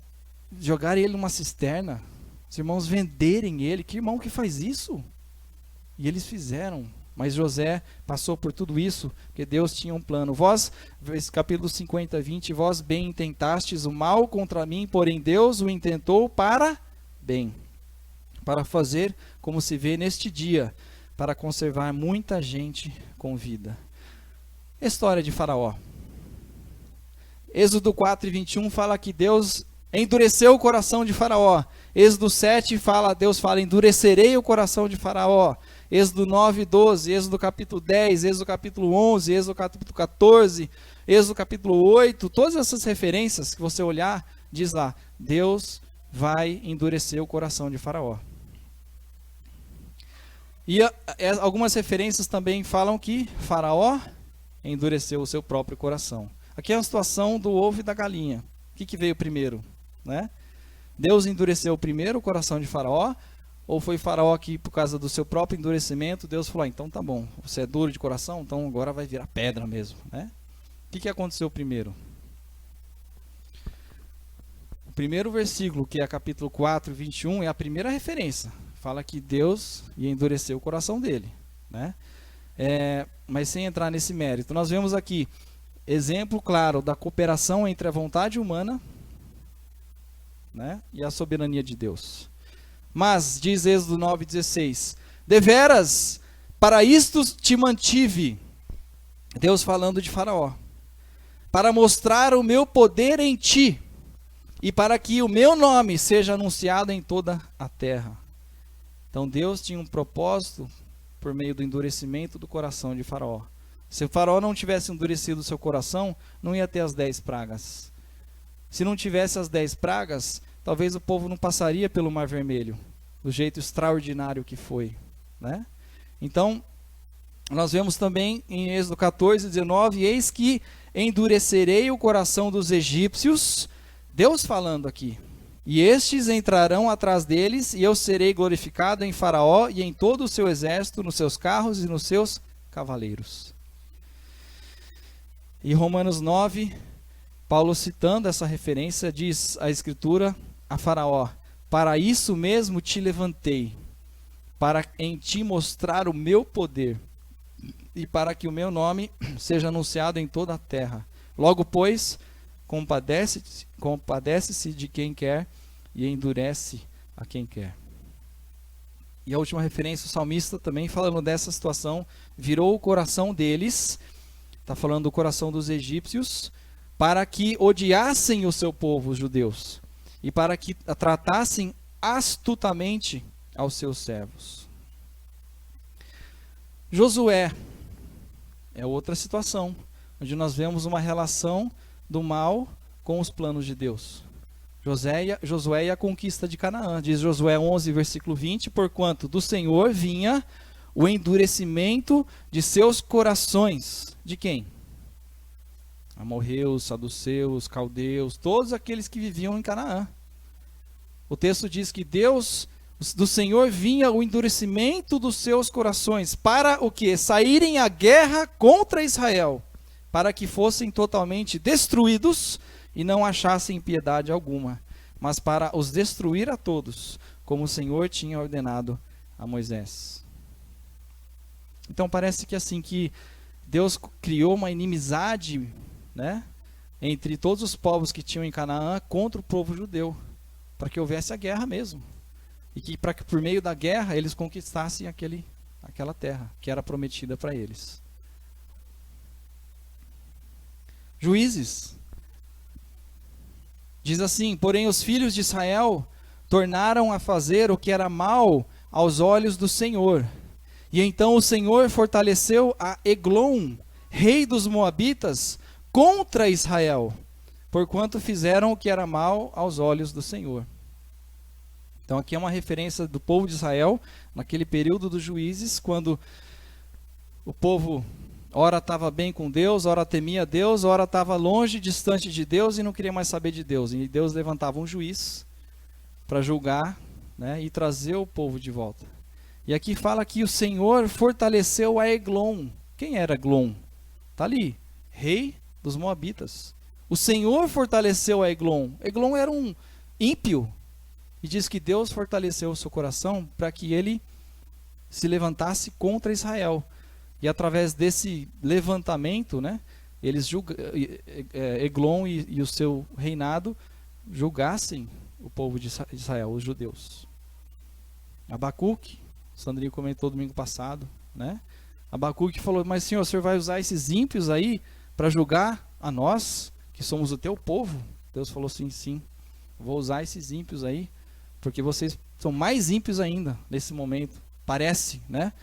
jogarem ele numa cisterna, os irmãos venderem ele, que irmão que faz isso? E eles fizeram, mas José passou por tudo isso, porque Deus tinha um plano. Vós, capítulo 50:20, vós bem intentastes o mal contra mim, porém Deus o intentou para bem, para fazer como se vê neste dia, para conservar muita gente com vida. História de Faraó. Êxodo 4:21 fala que Deus endureceu o coração de Faraó. Êxodo 7 Deus fala, endurecerei o coração de Faraó. Êxodo 9:12, Êxodo capítulo 10, Êxodo capítulo 11, Êxodo capítulo 14, Êxodo capítulo 8, todas essas referências que você olhar, diz lá, Deus vai endurecer o coração de Faraó. E algumas referências também falam que Faraó endureceu o seu próprio coração. Aqui é a situação do ovo e da galinha. O que veio primeiro? Né? Deus endureceu primeiro o coração de Faraó, ou foi Faraó que, por causa do seu próprio endurecimento, Deus falou, então tá bom, você é duro de coração, então agora vai virar pedra mesmo, né? O que aconteceu primeiro? O primeiro versículo, que é capítulo 4:21, é a primeira referência, fala que Deus ia endurecer o coração dele, né? Mas sem entrar nesse mérito, nós vemos aqui exemplo claro da cooperação entre a vontade humana, né, e a soberania de Deus. Mas, diz Êxodo 9:16, deveras, para isto te mantive, Deus falando de Faraó, para mostrar o meu poder em ti, e para que o meu nome seja anunciado em toda a terra. Então Deus tinha um propósito por meio do endurecimento do coração de Faraó. Se o faraó não tivesse endurecido o seu coração, não ia ter as 10 pragas. Se não tivesse as 10 pragas, talvez o povo não passaria pelo Mar Vermelho, do jeito extraordinário que foi, né? Então, nós vemos também em Êxodo 14, 19, eis que endurecerei o coração dos egípcios, Deus falando aqui, e estes entrarão atrás deles, e eu serei glorificado em Faraó e em todo o seu exército, nos seus carros e nos seus cavaleiros. E Romanos 9, Paulo citando essa referência, diz a Escritura a Faraó: para isso mesmo te levantei, para em ti mostrar o meu poder, e para que o meu nome seja anunciado em toda a terra. Logo, pois, compadece-se de quem quer e endurece a quem quer. E a última referência, o salmista também falando dessa situação, virou o coração deles, está falando do coração dos egípcios, para que odiassem o seu povo, os judeus, e para que tratassem astutamente aos seus servos. Josué é outra situação, onde nós vemos uma relação do mal com os planos de Deus. Josué e a conquista de Canaã. Diz Josué 11, versículo 20, porquanto do Senhor vinha o endurecimento de seus corações. De quem? Amorreus, saduceus, caldeus, todos aqueles que viviam em Canaã. O texto diz que do Senhor vinha o endurecimento dos seus corações, para o quê? Saírem à guerra contra Israel, para que fossem totalmente destruídos e não achassem piedade alguma, mas para os destruir a todos, como o Senhor tinha ordenado a Moisés. Então parece que assim que Deus criou uma inimizade, né, entre todos os povos que tinham em Canaã contra o povo judeu, para que houvesse a guerra mesmo. E que para que por meio da guerra eles conquistassem aquela terra que era prometida para eles. Juízes. Diz assim: porém os filhos de Israel tornaram a fazer o que era mal aos olhos do Senhor. E então o Senhor fortaleceu a Eglon, rei dos Moabitas, contra Israel, porquanto fizeram o que era mal aos olhos do Senhor. Então aqui é uma referência do povo de Israel, naquele período dos juízes, quando o povo ora estava bem com Deus, ora temia Deus, ora estava longe, distante de Deus e não queria mais saber de Deus. E Deus levantava um juiz para julgar, né, e trazer o povo de volta. E aqui fala que o Senhor fortaleceu a Eglon. Quem era Eglon? Está ali, rei dos Moabitas. O Senhor fortaleceu a Eglon. Eglon era um ímpio. E diz que Deus fortaleceu o seu coração para que ele se levantasse contra Israel. E através desse levantamento, né, eles Eglon e o seu reinado julgassem o povo de Israel, os judeus. Abacuque, o Sandrinho comentou domingo passado, né? Abacuque falou: mas Senhor, o Senhor vai usar esses ímpios aí para julgar a nós, que somos o teu povo? Deus falou assim: sim, vou usar esses ímpios aí, porque vocês são mais ímpios ainda nesse momento, parece, né?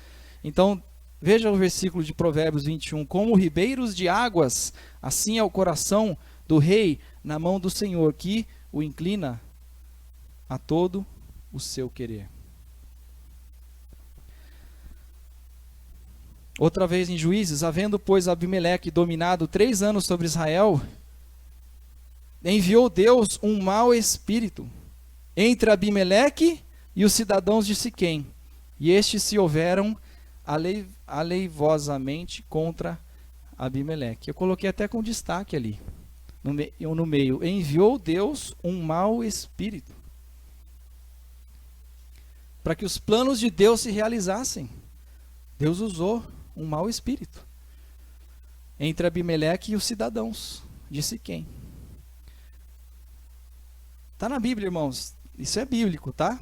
Então, veja o versículo de Provérbios 21, como ribeiros de águas, assim é o coração do rei na mão do Senhor, que o inclina a todo o seu querer. Outra vez em Juízes, havendo pois Abimeleque dominado 3 anos sobre Israel, enviou Deus um mau espírito entre Abimeleque e os cidadãos de Siquém, e estes se houveram aleivosamente contra Abimeleque. Eu coloquei até com destaque ali, no meio, enviou Deus um mau espírito, para que os planos de Deus se realizassem. Deus usou um mau espírito entre Abimeleque e os cidadãos de Siquém. Está na Bíblia, irmãos. Isso é bíblico, tá?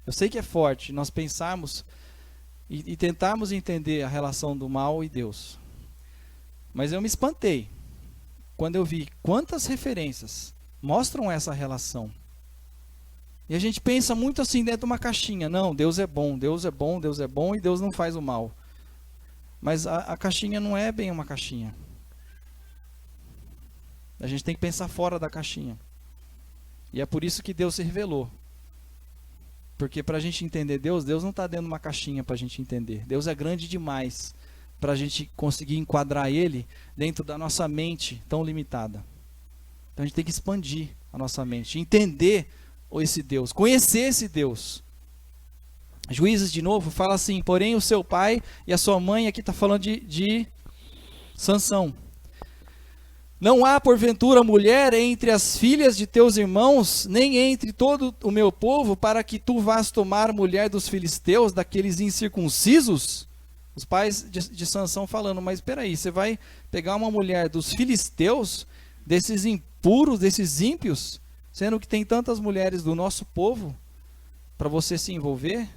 Eu sei que é forte nós pensarmos e tentarmos entender a relação do mal e Deus. Mas eu me espantei quando eu vi quantas referências mostram essa relação. E a gente pensa muito assim dentro de uma caixinha. Não, Deus é bom, Deus é bom, Deus é bom e Deus não faz o mal. Mas a caixinha não é bem uma caixinha. A gente tem que pensar fora da caixinha. E é por isso que Deus se revelou. Porque para a gente entender Deus, Deus não está dentro de uma caixinha para a gente entender. Deus é grande demais para a gente conseguir enquadrar Ele dentro da nossa mente tão limitada. Então a gente tem que expandir a nossa mente, entender esse Deus, conhecer esse Deus. Juízes, de novo, fala assim: porém o seu pai e a sua mãe, aqui está falando de Sansão. Não há porventura mulher entre as filhas de teus irmãos, nem entre todo o meu povo, para que tu vás tomar mulher dos filisteus, daqueles incircuncisos? Os pais de Sansão falando: mas espera aí, você vai pegar uma mulher dos filisteus, desses impuros, desses ímpios, sendo que tem tantas mulheres do nosso povo, para você se envolver?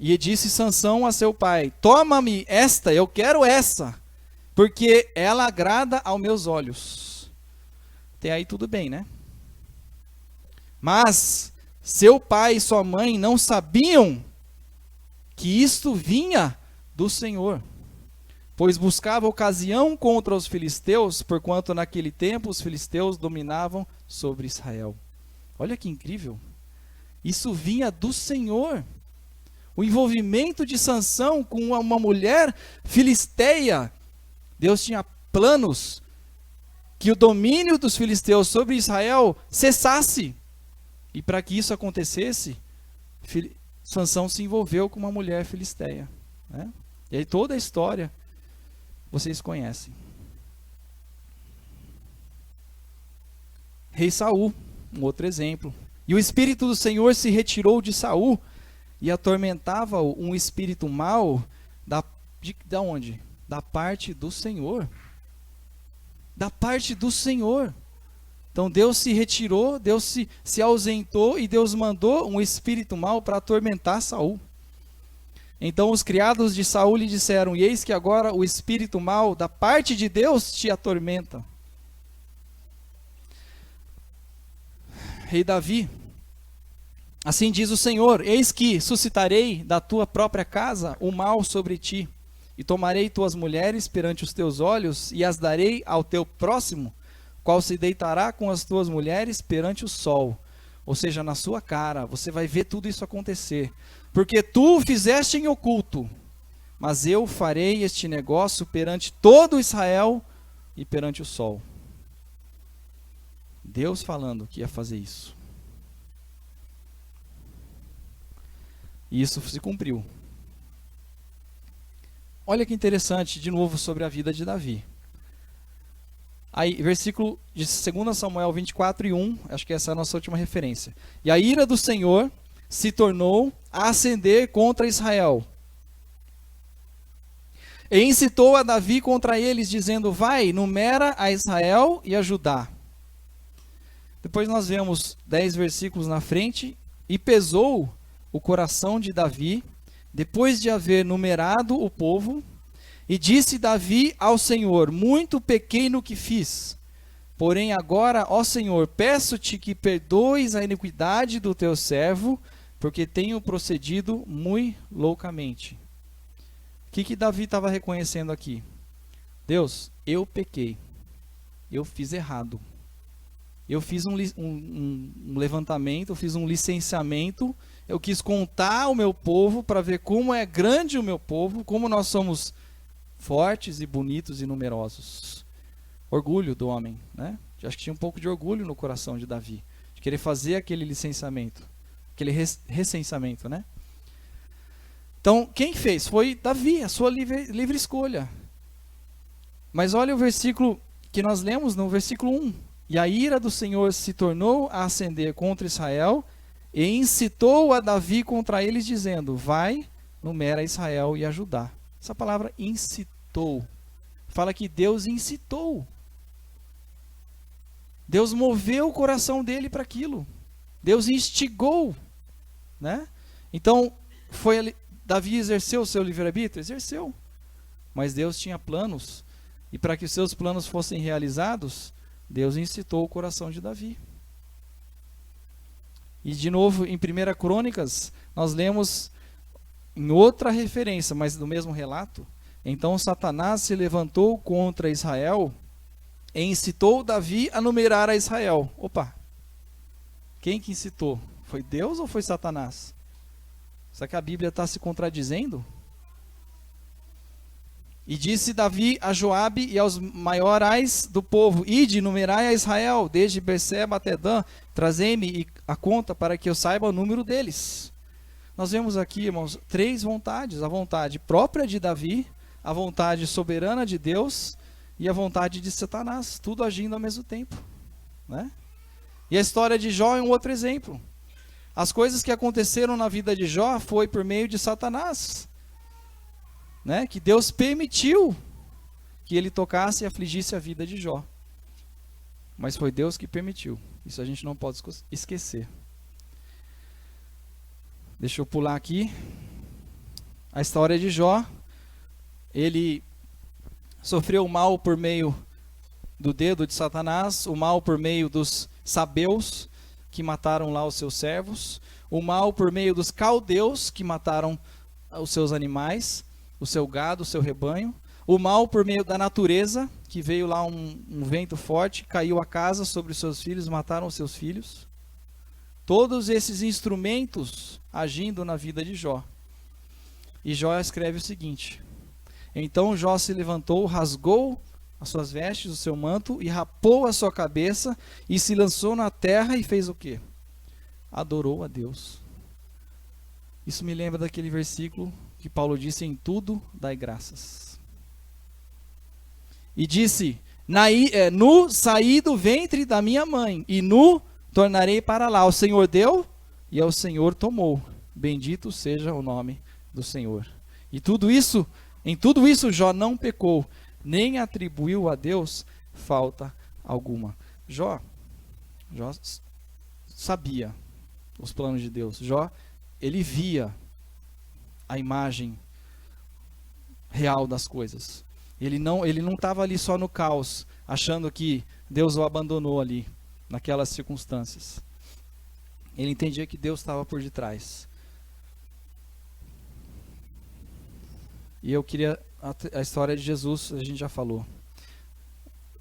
E disse Sansão a seu pai: toma-me esta, eu quero essa, porque ela agrada aos meus olhos. Até aí tudo bem, né? Mas seu pai e sua mãe não sabiam que isto vinha do Senhor, pois buscava ocasião contra os filisteus, porquanto naquele tempo os filisteus dominavam sobre Israel. Olha que incrível! Isso vinha do Senhor. O envolvimento de Sansão com uma mulher filisteia. Deus tinha planos que o domínio dos filisteus sobre Israel cessasse. E para que isso acontecesse, Sansão se envolveu com uma mulher filisteia, né? E aí toda a história vocês conhecem. Rei Saul, um outro exemplo. E o Espírito do Senhor se retirou de Saul e atormentava-o um espírito mau da onde? Da parte do Senhor. Da parte do Senhor. Então Deus se retirou, Deus se ausentou e Deus mandou um espírito mau para atormentar Saul. Então os criados de Saul lhe disseram: e eis que agora o espírito mau da parte de Deus te atormenta. Rei Davi: assim diz o Senhor: eis que suscitarei da tua própria casa o mal sobre ti, e tomarei tuas mulheres perante os teus olhos, e as darei ao teu próximo, qual se deitará com as tuas mulheres perante o sol. Ou seja, na sua cara, você vai ver tudo isso acontecer. Porque tu o fizeste em oculto, mas eu farei este negócio perante todo Israel e perante o sol. Deus falando que ia fazer isso. E isso se cumpriu. Olha que interessante, de novo, sobre a vida de Davi. Aí, versículo de 2 Samuel 24:1, acho que essa é a nossa última referência. E a ira do Senhor se tornou a acender contra Israel. E incitou a Davi contra eles, dizendo: vai, numera a Israel e a Judá. Depois nós vemos 10 versículos na frente. E pesou o coração de Davi, depois de haver numerado o povo, e disse Davi ao Senhor: muito pequei no que fiz. Porém agora, ó Senhor, peço-te que perdoes a iniquidade do teu servo, porque tenho procedido muito loucamente. O que Davi estava reconhecendo aqui? Deus, eu pequei. Eu fiz errado. Eu fiz um levantamento, eu fiz um licenciamento. Eu quis contar o meu povo para ver como é grande o meu povo, como nós somos fortes e bonitos e numerosos. Orgulho do homem, né? Eu acho que tinha um pouco de orgulho no coração de Davi, de querer fazer aquele licenciamento, aquele recenseamento, né? Então, quem fez? Foi Davi, a sua livre escolha. Mas olha o versículo que nós lemos no versículo 1. E a ira do Senhor se tornou a acender contra Israel, e incitou a Davi contra eles, dizendo: vai, numera Israel e a Judá. Essa palavra incitou, fala que Deus incitou. Deus moveu o coração dele para aquilo. Deus instigou, né? Então, Davi exerceu o seu livre-arbítrio? Exerceu. Mas Deus tinha planos, e para que os seus planos fossem realizados, Deus incitou o coração de Davi. E de novo, em 1 Crônicas, nós lemos em outra referência, mas no mesmo relato, então Satanás se levantou contra Israel e incitou Davi a numerar a Israel. Opa! Quem que incitou? Foi Deus ou foi Satanás? Será que a Bíblia está se contradizendo? E disse Davi a Joabe e aos maiorais do povo: Ide, numerai a Israel, desde Berseba até Dan, trazei-me a conta para que eu saiba o número deles. Nós vemos aqui, irmãos, 3 vontades: a vontade própria de Davi, a vontade soberana de Deus e a vontade de Satanás, tudo agindo ao mesmo tempo, né? E a história de Jó é um outro exemplo. As coisas que aconteceram na vida de Jó foi por meio de Satanás, né? Que Deus permitiu que ele tocasse e afligisse a vida de Jó. Mas foi Deus que permitiu. Isso a gente não pode esquecer. Deixa eu pular aqui. A história de Jó. Ele sofreu o mal por meio do dedo de Satanás, o mal por meio dos sabeus, que mataram lá os seus servos, o mal por meio dos caldeus, que mataram os seus animais, o seu gado, o seu rebanho, o mal por meio da natureza, que veio lá um vento forte, caiu a casa sobre os seus filhos, mataram os seus filhos. Todos esses instrumentos agindo na vida de Jó. E Jó escreve o seguinte: Então Jó se levantou, rasgou as suas vestes, o seu manto, e rapou a sua cabeça, e se lançou na terra e fez o quê? Adorou a Deus. Isso me lembra daquele versículo que Paulo disse: em tudo dai graças. E disse: nu saí do ventre da minha mãe, e nu tornarei para lá. O Senhor deu, e ao Senhor tomou. Bendito seja o nome do Senhor. E em tudo isso Jó não pecou, nem atribuiu a Deus falta alguma. Jó sabia os planos de Deus. Jó, ele via a imagem real das coisas. Ele não estava ali só no caos, achando que Deus o abandonou ali, naquelas circunstâncias. Ele entendia que Deus estava por detrás. E eu queria... A história de Jesus, a gente já falou.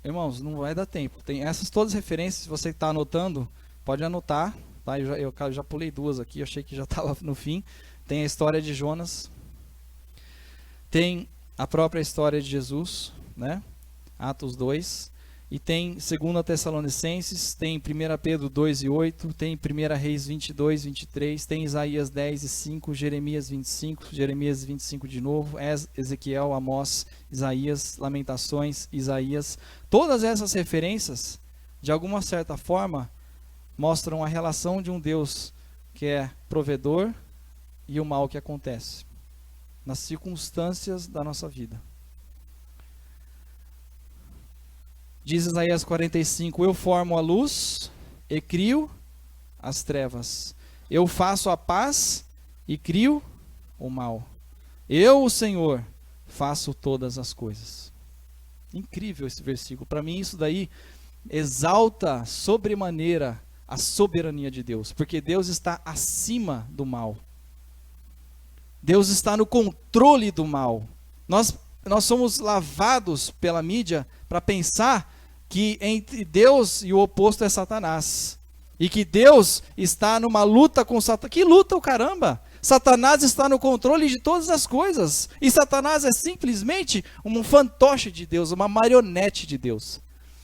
Irmãos, não vai dar tempo. Tem essas todas as referências, se você está anotando, pode anotar. Tá? Eu já pulei 2 aqui, achei que já estava no fim. Tem a história de Jonas. Tem a própria história de Jesus, né? Atos 2. E tem 2 Tessalonicenses, tem 1 Pedro 2 e 8, tem 1 Reis 22, 23, tem Isaías 10 e 5, Jeremias 25, Jeremias 25 de novo, Ezequiel, Amós, Isaías, Lamentações, Isaías. Todas essas referências, de alguma certa forma, mostram a relação de um Deus que é provedor e o mal que acontece nas circunstâncias da nossa vida. Diz Isaías 45, eu formo a luz e crio as trevas. Eu faço a paz e crio o mal. Eu, o Senhor, faço todas as coisas. Incrível esse versículo. Para mim isso daí exalta sobremaneira a soberania de Deus. Porque Deus está acima do mal. Deus está no controle do mal. Nós somos lavados pela mídia para pensar que entre Deus e o oposto é Satanás. E que Deus está numa luta com Satanás. Que luta o caramba! Satanás está no controle de todas as coisas. E Satanás é simplesmente um fantoche de Deus, uma marionete de Deus.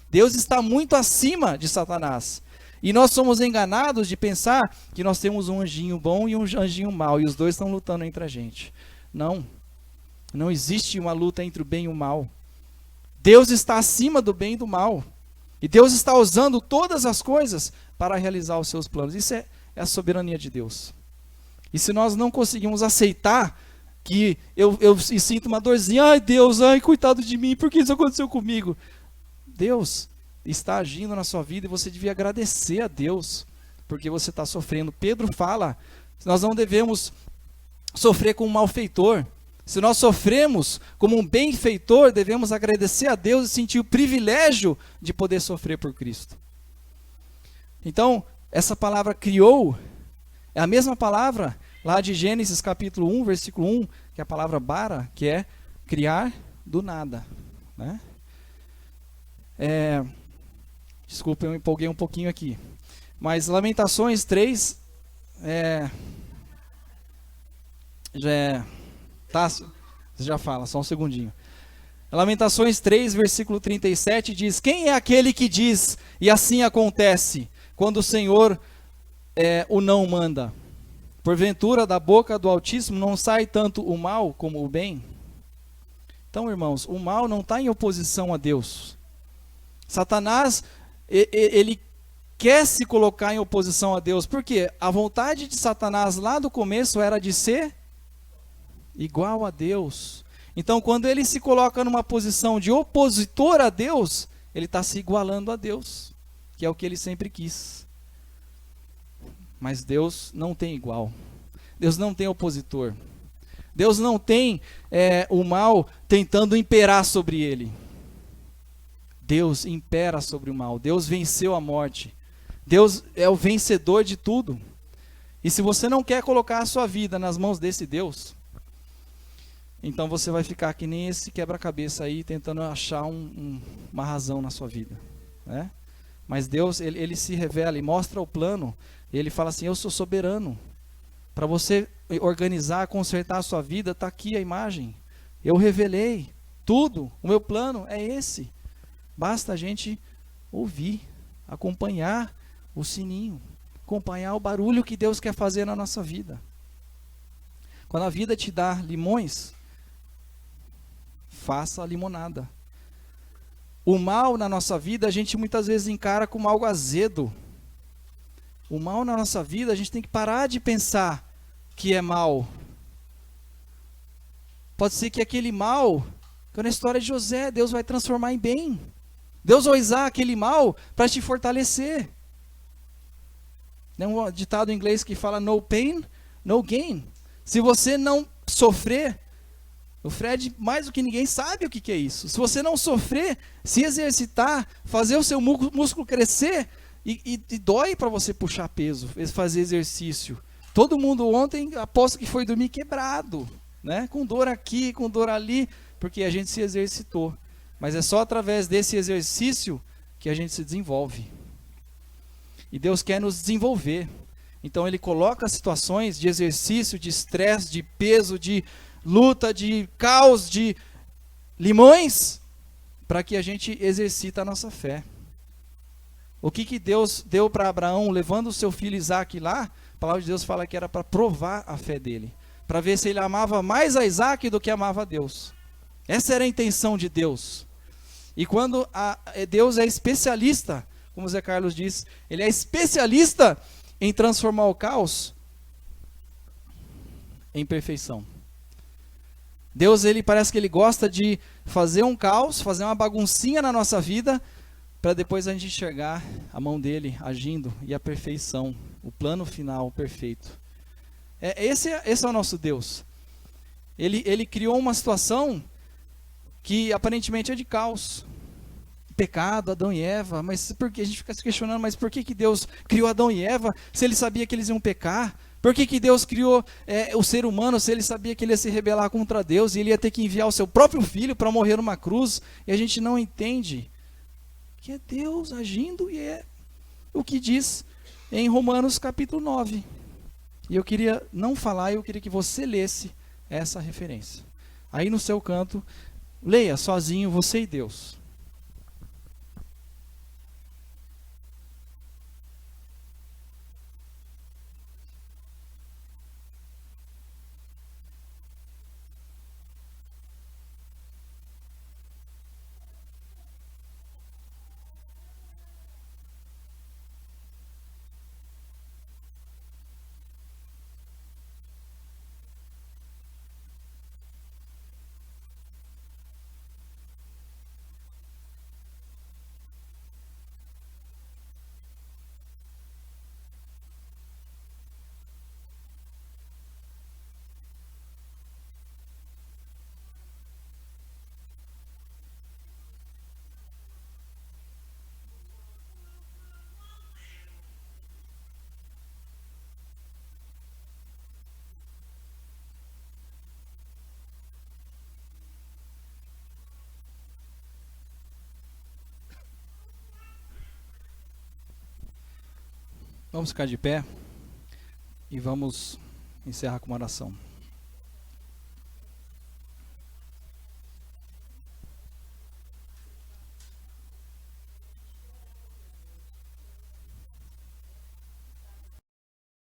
Deus está muito acima de Satanás. E nós somos enganados de pensar que nós temos um anjinho bom e um anjinho mau. E os dois estão lutando entre a gente. Não existe uma luta entre o bem e o mal. Deus está acima do bem e do mal. E Deus está usando todas as coisas para realizar os seus planos. Isso é a soberania de Deus. E se nós não conseguimos aceitar que eu sinto uma dorzinha, ai Deus, ai coitado de mim, por que isso aconteceu comigo? Deus está agindo na sua vida e você devia agradecer a Deus, porque você está sofrendo. Pedro fala, nós não devemos sofrer como um malfeitor. Se nós sofremos como um benfeitor, devemos agradecer a Deus e sentir o privilégio de poder sofrer por Cristo. Então, essa palavra criou é a mesma palavra lá de Gênesis capítulo 1, versículo 1, que é a palavra bara, que é criar do nada, né? Desculpa, eu me empolguei um pouquinho aqui. Mas Lamentações 3, Tássio, você já fala, só um segundinho. Lamentações 3, versículo 37 diz: quem é aquele que diz, e assim acontece, quando o Senhor o não manda? Porventura, da boca do Altíssimo não sai tanto o mal como o bem? Então, irmãos, o mal não está em oposição a Deus. Satanás, ele quer se colocar em oposição a Deus. Por quê? A vontade de Satanás lá do começo era de ser igual a Deus. Então, quando ele se coloca numa posição de opositor a Deus, ele está se igualando a Deus, que é o que ele sempre quis. Mas Deus não tem igual. Deus não tem opositor. Deus não tem o mal tentando imperar sobre ele. Deus impera sobre o mal. Deus venceu a morte. Deus é o vencedor de tudo. E se você não quer colocar a sua vida nas mãos desse Deus, então você vai ficar que nem esse quebra-cabeça aí, tentando achar uma razão na sua vida, né? Mas Deus, ele se revela e mostra o plano. Ele fala assim: eu sou soberano. Para você organizar, consertar a sua vida, está aqui a imagem. Eu revelei tudo. O meu plano é esse. Basta a gente ouvir, acompanhar o sininho, acompanhar o barulho que Deus quer fazer na nossa vida. Quando a vida te dá limões, faça a limonada. O mal na nossa vida a gente muitas vezes encara como algo azedo. O mal na nossa vida a gente tem que parar de pensar que é mal. Pode ser que aquele mal, que na história de José, Deus vai transformar em bem. Deus vai usar aquele mal para te fortalecer. Tem um ditado em inglês que fala no pain, no gain. Se você não sofrer, o Fred mais do que ninguém sabe o que é isso. Se você não sofrer, se exercitar, fazer o seu músculo crescer, e dói para você puxar peso, fazer exercício. Todo mundo ontem, aposto que foi dormir quebrado, né? Com dor aqui, com dor ali, porque a gente se exercitou. Mas é só através desse exercício que a gente se desenvolve. E Deus quer nos desenvolver. Então Ele coloca situações de exercício, de estresse, de peso, de luta, de caos, de limões, para que a gente exercita a nossa fé. O que Deus deu para Abraão, levando o seu filho Isaac lá, a palavra de Deus fala que era para provar a fé dele, para ver se ele amava mais a Isaac do que amava a Deus. Essa era a intenção de Deus. E quando Deus é especialista, como o Zé Carlos diz, Ele é especialista em transformar o caos em perfeição. Deus, parece que Ele gosta de fazer um caos, fazer uma baguncinha na nossa vida, para depois a gente enxergar a mão dele agindo e a perfeição, o plano final perfeito. Esse é o nosso Deus. Ele criou uma situação que aparentemente é de caos, pecado, Adão e Eva, mas por que a gente fica se questionando, mas por que Deus criou Adão e Eva se Ele sabia que eles iam pecar? Por que Deus criou o ser humano se Ele sabia que ele ia se rebelar contra Deus e Ele ia ter que enviar o seu próprio filho para morrer numa cruz? E a gente não entende que é Deus agindo, e é o que diz em Romanos capítulo 9. E eu queria não falar, eu queria que você lesse essa referência. Aí no seu canto, leia sozinho, você e Deus. Vamos ficar de pé e vamos encerrar com uma oração.